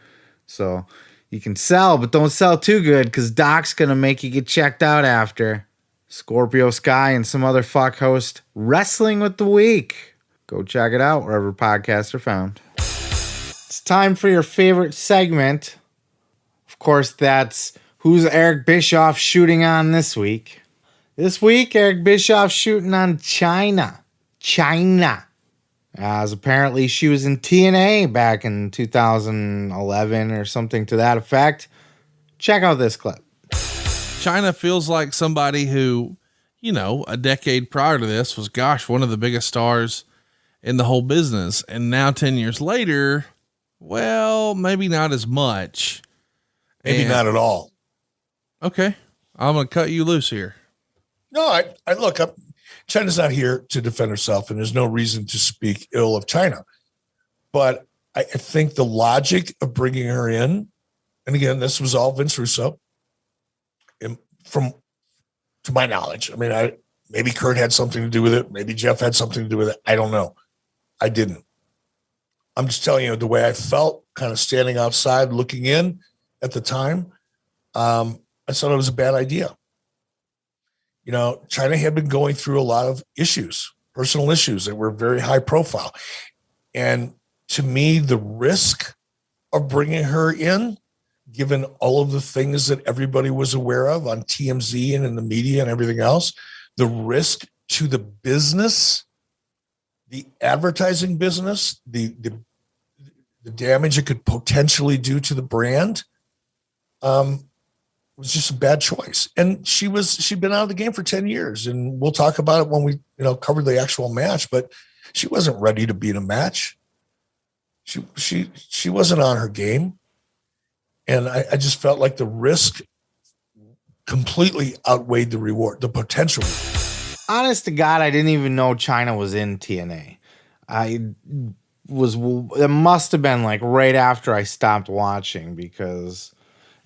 So you can sell, but don't sell too good because Doc's going to make you get checked out after. Scorpio Sky and some other fuck host Wrestling with the Week. Go check it out wherever podcasts are found. It's time for your favorite segment. Of course, that's who's Eric Bischoff shooting on this week. This week, Eric Bischoff shooting on Chyna. As apparently she was in TNA back in 2011 or something to that effect. Check out this clip. Chyna feels like somebody who, a decade prior to this was, one of the biggest stars in the whole business. And now 10 years later, well, maybe not as much. Maybe not at all. Okay. I'm going to cut you loose here. No, I look up. China's not here to defend herself, and there's no reason to speak ill of China. But I think the logic of bringing her in, and again, this was all Vince Russo, to my knowledge. I mean, maybe Kurt had something to do with it. Maybe Jeff had something to do with it. I don't know. I didn't. I'm just telling you the way I felt kind of standing outside looking in at the time. I thought it was a bad idea. You know, Chyna had been going through a lot of issues, personal issues that were very high profile. And to me, the risk of bringing her in, given all of the things that everybody was aware of on TMZ and in the media and everything else, the risk to the business, the advertising business, the damage it could potentially do to the brand, was just a bad choice. And she'd been out of the game for 10 years. And we'll talk about it when we, cover the actual match, but she wasn't ready to be in a match. She wasn't on her game. And I just felt like the risk completely outweighed the reward, the potential. Honest to God, I didn't even know Chyna was in TNA. It must have been like right after I stopped watching, because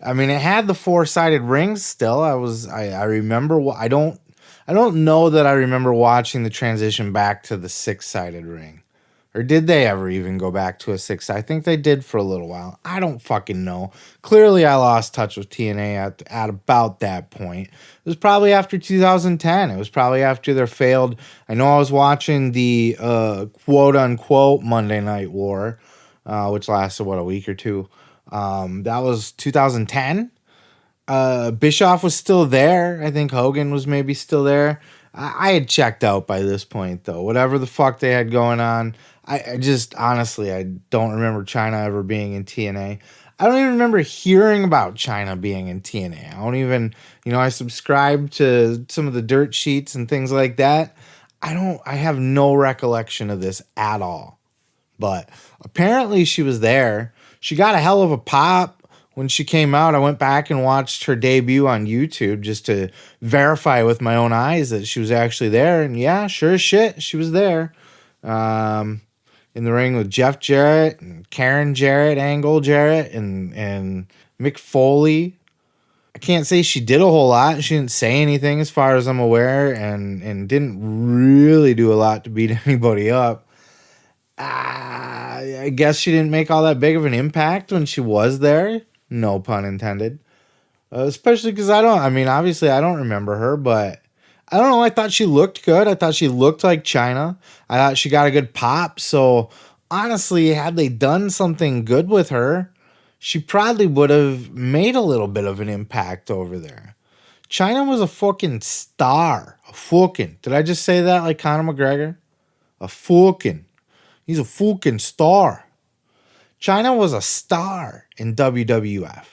I mean, it had the 4-sided rings still. I remember, I don't know that I remember watching the transition back to the 6-sided ring. Or did they ever even go back to a 6? I think they did for a little while. I don't fucking know. Clearly, I lost touch with TNA at about that point. It was probably after 2010. It was probably after their failed. I know I was watching the quote unquote Monday Night War, which lasted a week or two. That was 2010. Bischoff was still there. I think Hogan was maybe still there. I had checked out by this point, though. Whatever the fuck they had going on, I just, honestly, I don't remember Chyna ever being in TNA. I don't even remember hearing about Chyna being in TNA. I don't even, I subscribed to some of the dirt sheets and things like that. I have no recollection of this at all. But apparently she was there. She got a hell of a pop when she came out. I went back and watched her debut on YouTube just to verify with my own eyes that she was actually there. And yeah, sure as shit, she was there. In the ring with Jeff Jarrett and Karen Jarrett, Angle Jarrett, and Mick Foley. I can't say she did a whole lot. She didn't say anything as far as I'm aware, and didn't really do a lot to beat anybody up. I guess she didn't make all that big of an impact when she was there. No pun intended. Especially because obviously I don't remember her, but I don't know. I thought she looked good. I thought she looked like Chyna. I thought she got a good pop. So honestly, had they done something good with her, she probably would have made a little bit of an impact over there. Chyna was a fucking star. Did I just say that like Conor McGregor? He's a fucking star. Chyna was a star in WWF.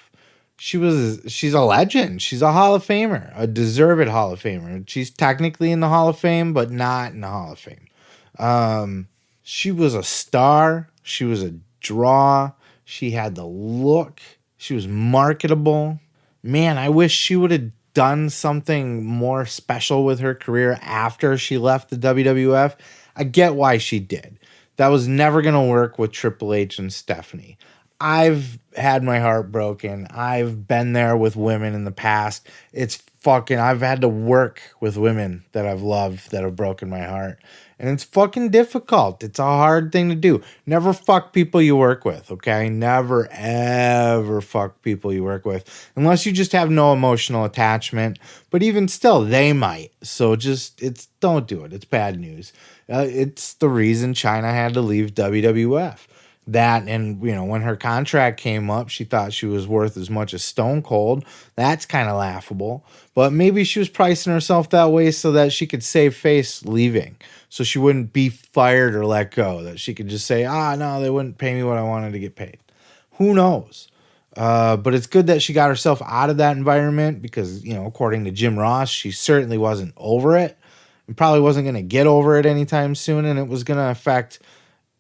She's a legend. She's a Hall of Famer, a deserved Hall of Famer. She's technically in the Hall of Fame, but not in the Hall of Fame. She was a star. She was a draw. She had the look. She was marketable. Man, I wish she would have done something more special with her career after she left the WWF. I get why she did. That was never going to work with Triple H and Stephanie. I've had my heart broken. I've been there with women in the past. I've had to work with women that I've loved that have broken my heart. And it's fucking difficult. It's a hard thing to do. Never fuck people you work with, okay? Never, ever fuck people you work with. Unless you just have no emotional attachment. But even still, they might. So don't do it. It's bad news. It's the reason Chyna had to leave WWF. That, and when her contract came up, she thought she was worth as much as Stone Cold. That's kind of laughable. But maybe she was pricing herself that way so that she could save face leaving. So she wouldn't be fired or let go. That she could just say, no, they wouldn't pay me what I wanted to get paid. Who knows? But it's good that she got herself out of that environment because, according to Jim Ross, she certainly wasn't over it and probably wasn't going to get over it anytime soon. And it was going to affect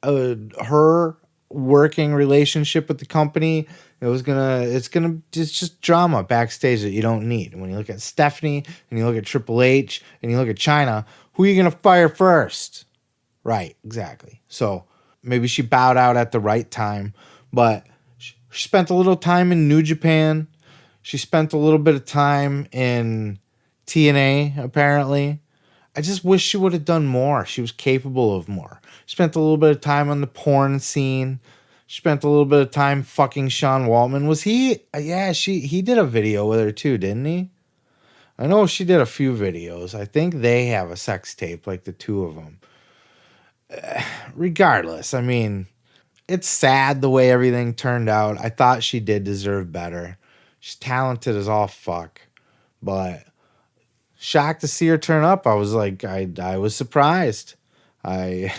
her working relationship with the company. It's just drama backstage that you don't need. And when you look at Stephanie and you look at Triple H and you look at Chyna, who are you going to fire first? Right, exactly. So maybe she bowed out at the right time, but she spent a little time in New Japan. She spent a little bit of time in TNA, apparently. I just wish she would have done more. She was capable of more. Spent a little bit of time on the porn scene. Spent a little bit of time fucking Sean Waltman. Was he? Yeah, he did a video with her too, didn't he? I know she did a few videos. I think they have a sex tape, like the two of them. Regardless, I mean, it's sad the way everything turned out. I thought she did deserve better. She's talented as all fuck, but shocked to see her turn up. I was like, I was surprised. I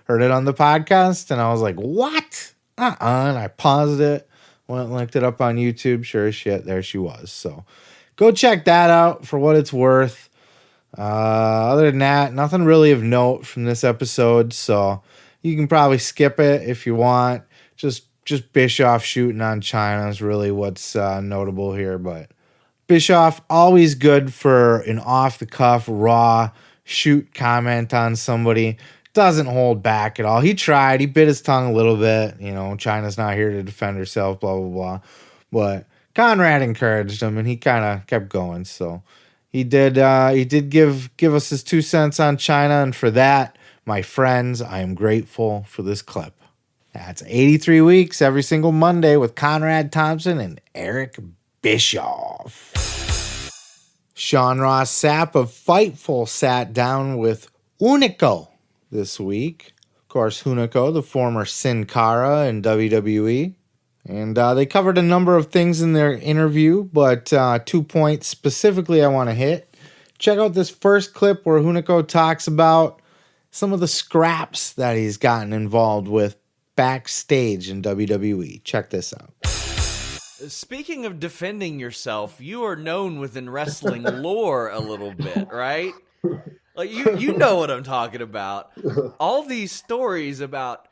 heard it on the podcast and I was like, what? And I paused it, went and looked it up on YouTube. Sure as shit, there she was. So go check that out for what it's worth. Other than that, nothing really of note from this episode, so you can probably skip it if you want. Just Bischoff shooting on Chyna is really what's notable here, but Bischoff, always good for an off-the-cuff, raw shoot comment on somebody. Doesn't hold back at all. He tried. He bit his tongue a little bit. You know, Chyna's not here to defend herself, blah, blah, blah. But Conrad encouraged him, and he kind of kept going, so... He did give us his 2 cents on Chyna, and for that, my friends, I am grateful for this clip. That's 83 weeks every single Monday with Conrad Thompson and Eric Bischoff. Sean Ross Sapp of Fightful sat down with Hunico this week. Of course, Hunico, the former Sin Cara in WWE. And they covered a number of things in their interview, but 2 points specifically I want to hit. Check out this first clip where Hunico talks about some of the scraps that he's gotten involved with backstage in WWE. Check this out. Speaking of defending yourself, you are known within wrestling lore a little bit, right? Like you know what I'm talking about. All these stories about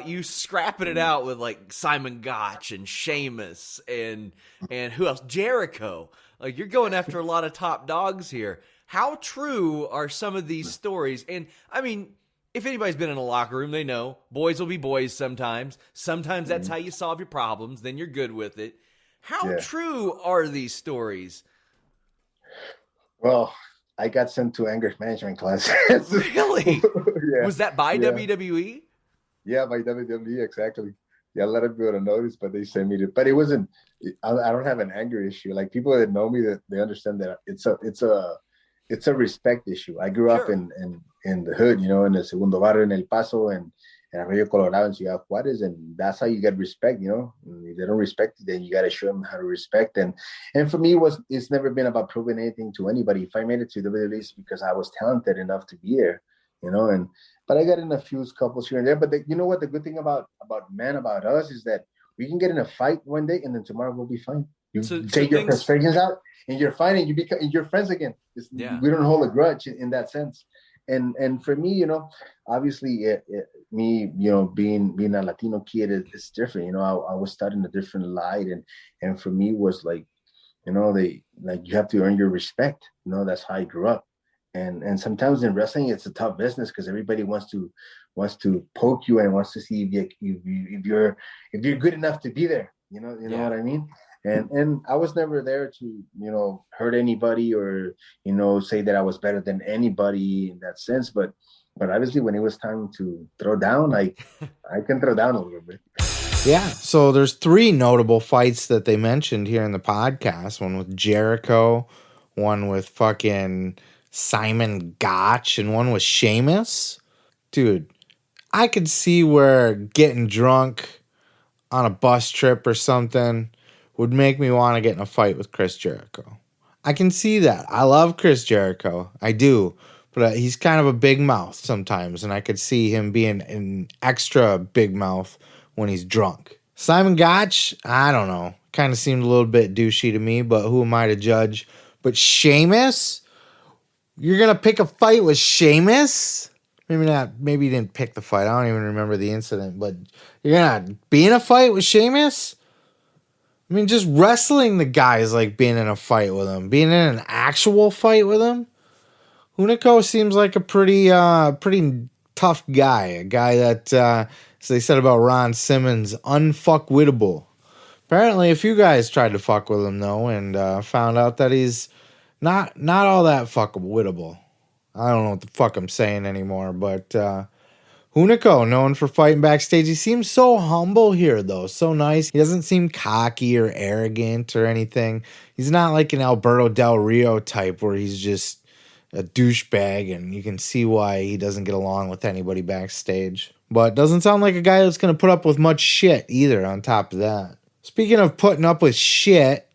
you scrapping it out with like Simon Gotch and Sheamus and who else? Jericho. Like you're going after a lot of top dogs here. How true are some of these stories? And I mean, if anybody's been in a locker room, they know boys will be boys sometimes. Sometimes that's how you solve your problems. Then you're good with it. How true are these stories? Well, I got sent to anger management class. Really? Was that by WWE? Yeah, by WWE, exactly. Yeah, a lot of people don't notice, but they sent me to. But it wasn't. I don't have an anger issue. Like people that know me, that they understand that it's a respect issue. I grew up in the hood, you know, in the Segundo Barrio in El Paso and Arroyo Colorado and Ciudad Juarez, and that's how you get respect, you know. And if they don't respect you, then you got to show them how to respect. And for me, it's never been about proving anything to anybody. If I made it to WWE, it's because I was talented enough to be there, you know. But I got in a few couples here and there. But you know what? The good thing about us is that we can get in a fight one day and then tomorrow we'll be fine. You take your frustrations out and you're fine and you're friends again. We don't hold a grudge in that sense. And for me, you know, obviously me, you know, being a Latino kid is different. You know, I was starting a different light and for me was like, you know, you have to earn your respect. You know, that's how I grew up. And sometimes in wrestling, it's a tough business because everybody wants to poke you and wants to see if you're good enough to be there. You know what I mean? And I was never there to, you know, hurt anybody or, you know, say that I was better than anybody in that sense. But obviously when it was time to throw down, I can throw down a little bit. Yeah. So there's 3 notable fights that they mentioned here in the podcast. One with Jericho, one with fucking Simon Gotch, and one with Sheamus. Dude, I could see where getting drunk on a bus trip or something would make me want to get in a fight with Chris Jericho. I can see that. I love Chris Jericho. I do. But he's kind of a big mouth sometimes, and I could see him being an extra big mouth when he's drunk. Simon Gotch, I don't know. Kind of seemed a little bit douchey to me, but who am I to judge? But Sheamus? You're going to pick a fight with Sheamus? Maybe he didn't pick the fight. I don't even remember the incident, but you're gonna be in a fight with Sheamus? I mean, just wrestling the guy is like being in a fight with him. Being in an actual fight with him? Hunico seems like a pretty tough guy. A guy that, as they said about Ron Simmons, unfuckwittable. Apparently, a few guys tried to fuck with him, though, and found out that he's not all that fuckwittable. I don't know what the fuck I'm saying anymore, but Hunico, known for fighting backstage, he seems so humble here, though. So nice. He doesn't seem cocky or arrogant or anything. He's not like an Alberto Del Rio type where he's just a douchebag, and you can see why he doesn't get along with anybody backstage. But doesn't sound like a guy that's going to put up with much shit either, on top of that. Speaking of putting up with shit,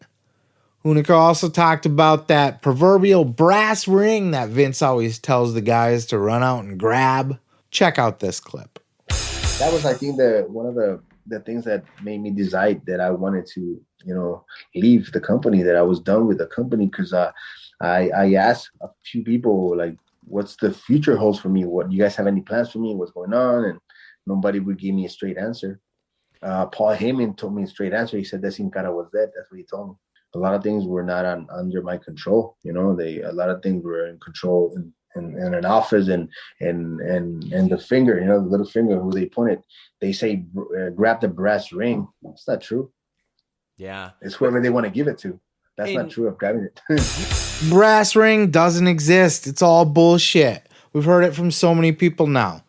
Hunico also talked about that proverbial brass ring that Vince always tells the guys to run out and grab. Check out this clip. That was, I think, one of the things that made me decide that I wanted to, leave the company, that I was done with the company, because I asked a few people, like, what's the future holds for me? What, you guys have any plans for me? What's going on? And nobody would give me a straight answer. Paul Heyman told me a straight answer. He said that Sin Cara was dead. That's what he told me. A lot of things were not under my control. A lot of things were in control in an office, and the finger, the little finger who they pointed, they say grab the brass ring. That's not true. Yeah, it's whoever they want to give it to. That's not true of grabbing it. Brass ring doesn't exist. It's all bullshit. We've heard it from so many people now.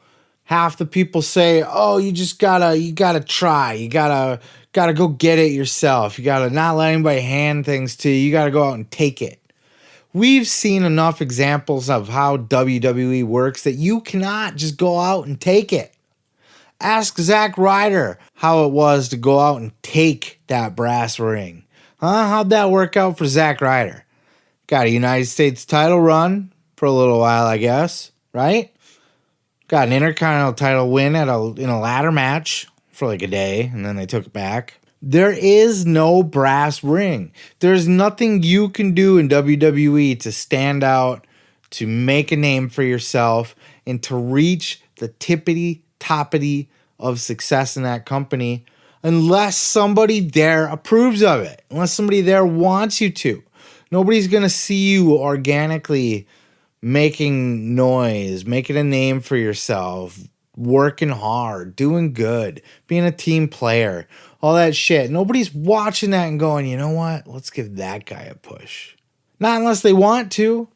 Half the people say, "Oh, you gotta try. You gotta go get it yourself. You gotta not let anybody hand things to you. You gotta go out and take it." We've seen enough examples of how WWE works that you cannot just go out and take it. Ask Zack Ryder how it was to go out and take that brass ring. How'd that work out for Zack Ryder? Got a United States title run for a little while, I guess, right? Got an Intercontinental title win in a ladder match for like a day, and then they took it back. There is no brass ring. There's nothing you can do in WWE to stand out, to make a name for yourself, and to reach the tippity-toppity of success in that company unless somebody there approves of it, unless somebody there wants you to. Nobody's going to see you organically making noise, making a name for yourself, working hard, doing good, being a team player, all that shit. Nobody's watching that and going, you know what? Let's give that guy a push. Not unless they want to.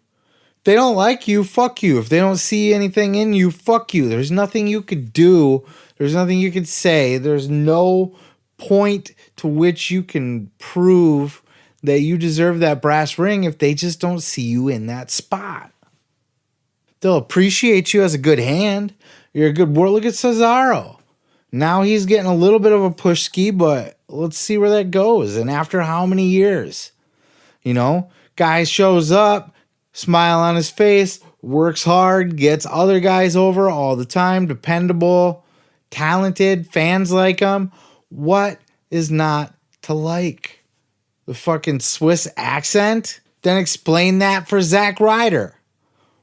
If they don't like you, fuck you. If they don't see anything in you, fuck you. There's nothing you could do. There's nothing you could say. There's no point to which you can prove that you deserve that brass ring if they just don't see you in that spot. They'll appreciate you as a good hand. You're a good world. Look at Cesaro. Now he's getting a little bit of a push ski, but let's see where that goes. And after how many years? Guy shows up, smile on his face, works hard, gets other guys over all the time, dependable, talented, fans like him. What is not to like? The fucking Swiss accent? Then explain that for Zack Ryder.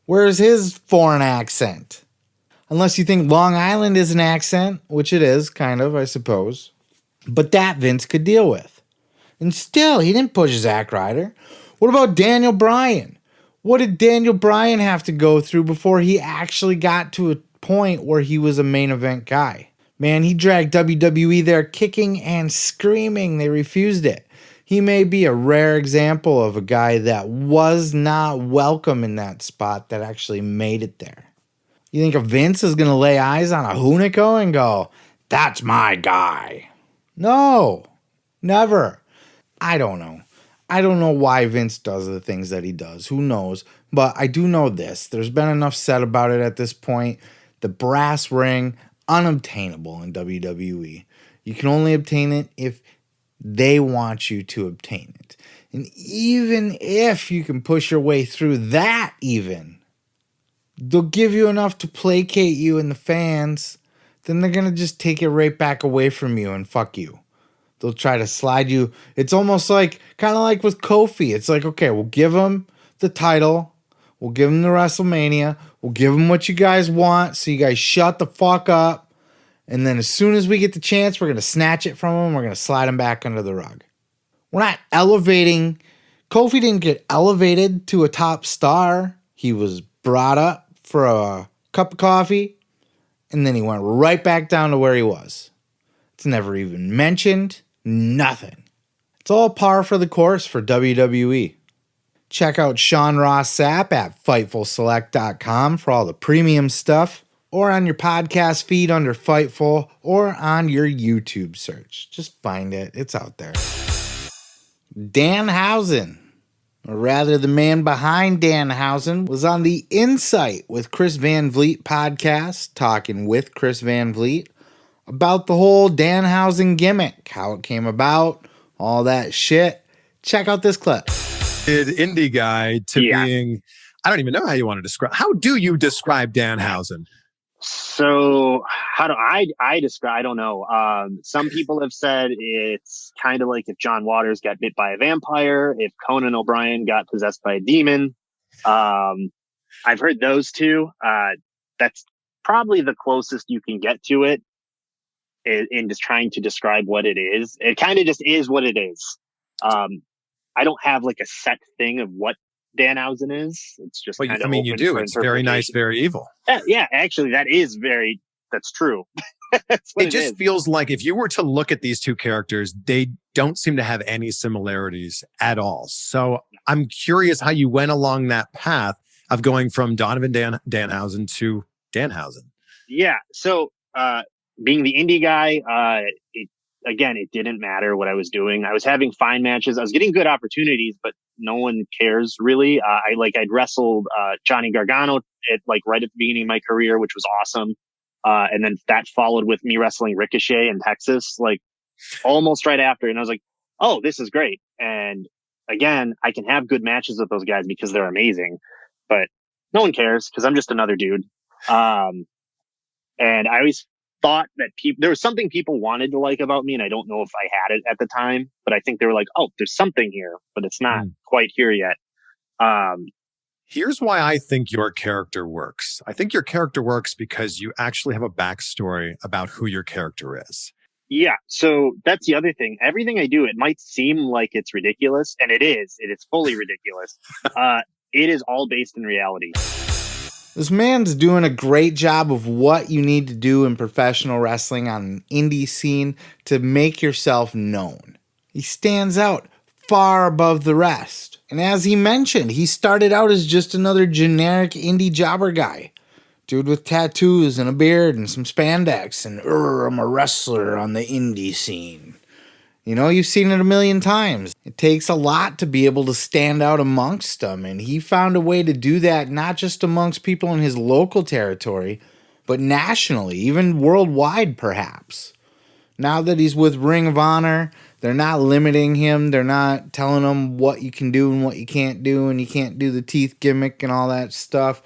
Where's his foreign accent? Unless you think Long Island is an accent, which it is, kind of, I suppose. But that Vince could deal with. And still, he didn't push Zack Ryder. What about Daniel Bryan? What did Daniel Bryan have to go through before he actually got to a point where he was a main event guy? Man, he dragged WWE there kicking and screaming. They refused it. He may be a rare example of a guy that was not welcome in that spot that actually made it there. You think a Vince is going to lay eyes on a Hunico and go, that's my guy? No, never. I don't know. I don't know why Vince does the things that he does. Who knows? But I do know this. There's been enough said about it at this point. The brass ring, unobtainable in WWE. You can only obtain it if they want you to obtain it. And even if you can push your way through that even, they'll give you enough to placate you and the fans, then they're going to just take it right back away from you and fuck you. They'll try to slide you. It's almost like, kind of like with Kofi. It's like, okay, we'll give him the title. We'll give him the WrestleMania. We'll give him what you guys want, so you guys shut the fuck up. And then as soon as we get the chance, we're going to snatch it from him. We're going to slide him back under the rug. We're not elevating. Kofi didn't get elevated to a top star. He was brought up for a cup of coffee, and then he went right back down to where he was. It's never even mentioned. Nothing. It's all par for the course for WWE. Check out Sean Ross Sapp at FightfulSelect.com for all the premium stuff, or on your podcast feed under Fightful, or on your YouTube search. Just find it. It's out there. Danhausen, or rather the man behind Danhausen, was on the Insight with Chris Van Vliet podcast, talking with Chris Van Vliet about the whole Danhausen gimmick, how it came about, all that shit. Check out this clip. Indie guy to being, I don't even know how you want to describe. How do you describe Danhausen? So how do I describe? I don't know. Some people have said it's kind of like if John Waters got bit by a vampire, if Conan O'Brien got possessed by a demon. I've heard those two. That's probably the closest you can get to it in just trying to describe what it is. It kind of just is what it is. I don't have like a set thing of what Danhausen is. It's just kind of. I mean, you do. It's very nice, very evil. Yeah, actually, that's true. It just feels like if you were to look at these two characters, they don't seem to have any similarities at all. So I'm curious how you went along that path of going from Donovan Danhausen to Danhausen. Yeah. So being the indie guy, it didn't matter what I was doing. I was having fine matches. I was getting good opportunities, but no one cares really. I'd wrestled Johnny Gargano right at the beginning of my career, which was awesome. And then that followed with me wrestling Ricochet in Texas, almost right after. And I was like, oh, this is great. And again, I can have good matches with those guys because they're amazing, but no one cares because I'm just another dude. And I always thought that there was something people wanted to like about me, and I don't know if I had it at the time, but I think they were like, oh, there's something here, but it's not quite here yet. Here's why I think your character works. I think your character works because you actually have a backstory about who your character is. Yeah. So that's the other thing. Everything I do, it might seem like it's ridiculous, and it is. It is fully ridiculous. It is all based in reality. This man's doing a great job of what you need to do in professional wrestling on an indie scene to make yourself known. He stands out far above the rest. And as he mentioned, he started out as just another generic indie jobber guy. Dude with tattoos and a beard and some spandex and, I'm a wrestler on the indie scene. You know, you've seen it a million times. It takes a lot to be able to stand out amongst them, and he found a way to do that not just amongst people in his local territory, but nationally, even worldwide perhaps. Now that he's with Ring of Honor, they're not limiting him. They're not telling him what you can do and what you can't do, and you can't do the teeth gimmick and all that stuff.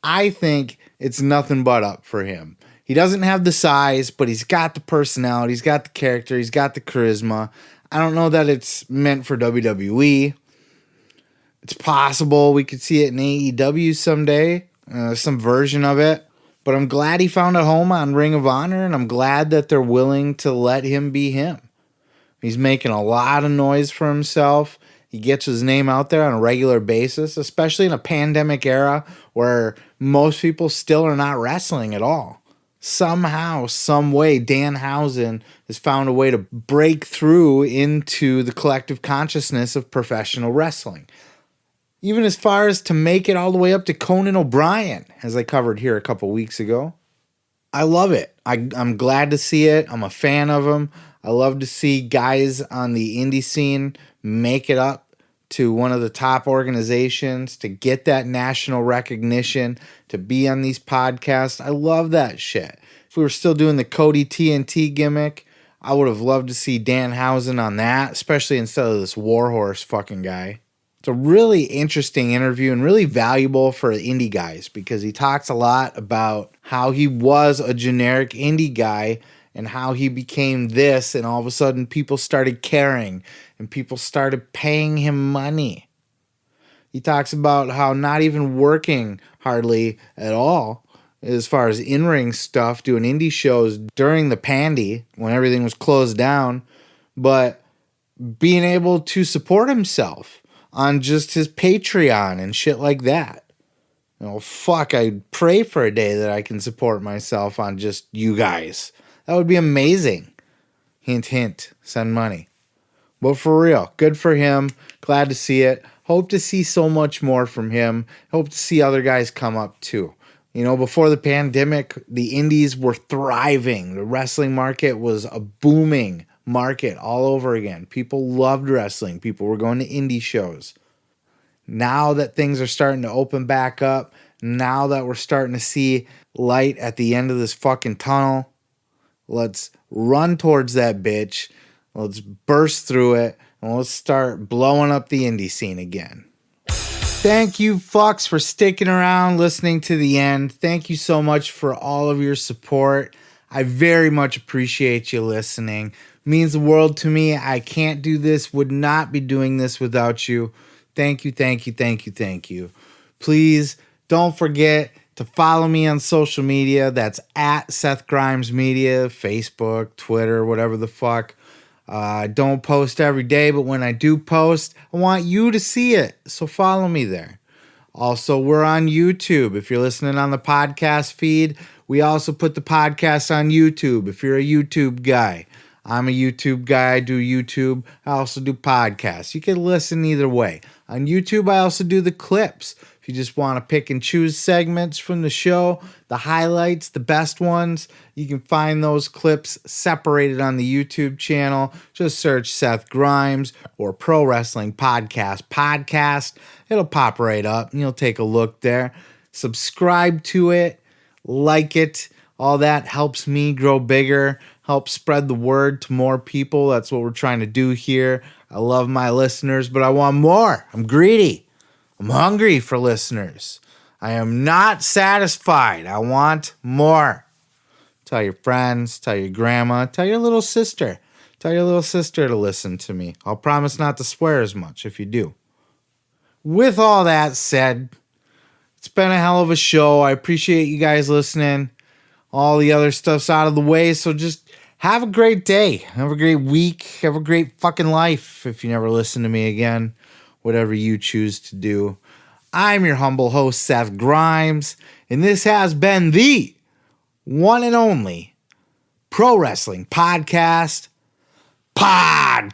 I think it's nothing but up for him. He doesn't have the size, but he's got the personality, he's got the character, he's got the charisma. I don't know that it's meant for WWE. It's possible we could see it in AEW someday, some version of it. But I'm glad he found a home on Ring of Honor, and I'm glad that they're willing to let him be him. He's making a lot of noise for himself. He gets his name out there on a regular basis, especially in a pandemic era where most people still are not wrestling at all. Somehow, some way, Danhausen has found a way to break through into the collective consciousness of professional wrestling. Even as far as to make it all the way up to Conan O'Brien, as I covered here a couple weeks ago. I love it. I'm glad to see it. I'm a fan of him. I love to see guys on the indie scene make it up to one of the top organizations, to get that national recognition, to be on these podcasts. I love that shit. If we were still doing the Cody TNT gimmick, I would have loved to see Danhausen on that, especially instead of this Warhorse fucking guy. It's a really interesting interview and really valuable for indie guys because he talks a lot about how he was a generic indie guy and how he became this, and all of a sudden people started caring and people started paying him money. He talks about how not even working hardly at all as far as in-ring stuff, doing indie shows during the pandy when everything was closed down, but being able to support himself on just his Patreon and shit like that. You know, fuck, I pray for a day that I can support myself on just you guys. That would be amazing. Hint, hint, send money. But for real, good for him. Glad to see it. Hope to see so much more from him. Hope to see other guys come up too. You know, before the pandemic, the indies were thriving. The wrestling market was a booming market all over again. People loved wrestling. People were going to indie shows. Now that things are starting to open back up, now that we're starting to see light at the end of this fucking tunnel, let's run towards that bitch. Let's burst through it, and let's start blowing up the indie scene again. Thank you, fucks, for sticking around, listening to the end. Thank you so much for all of your support. I very much appreciate you listening. It means the world to me. I can't do this, would not be doing this without you. Thank you, thank you, thank you, thank you. Please don't forget to follow me on social media. That's at Seth Grimes Media, Facebook, Twitter, whatever the fuck. I don't post every day, but when I do post, I want you to see it. So follow me there. Also, we're on YouTube. If you're listening on the podcast feed, we also put the podcast on YouTube. If you're a YouTube guy, I'm a YouTube guy. I do YouTube. I also do podcasts. You can listen either way. On YouTube, I also do the clips. If you just want to pick and choose segments from the show, the highlights, the best ones, you can find those clips separated on the YouTube channel. Just search Seth Grimes or Pro Wrestling Podcast. It'll pop right up and you'll take a look there. Subscribe to it, like it. All that helps me grow bigger, help spread the word to more people. That's what we're trying to do here. I love my listeners, but I want more. I'm greedy. I'm hungry for listeners. I am not satisfied. I want more. Tell your friends, tell your grandma, tell your little sister. Tell your little sister to listen to me. I'll promise not to swear as much if you do. With all that said, it's been a hell of a show. I appreciate you guys listening. All the other stuff's out of the way, so just have a great day. Have a great week. Have a great fucking life if you never listen to me again. Whatever you choose to do. I'm your humble host, Seth Grimes, and this has been the one and only Pro Wrestling Podcast. I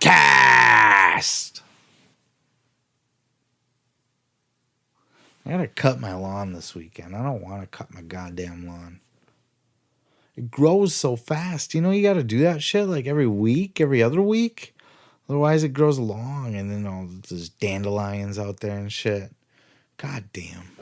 gotta cut my lawn this weekend. I don't want to cut my goddamn lawn. It grows so fast. You know, you gotta do that shit like every week, every other week. Otherwise, it grows long, and then all there's dandelions out there and shit. God damn.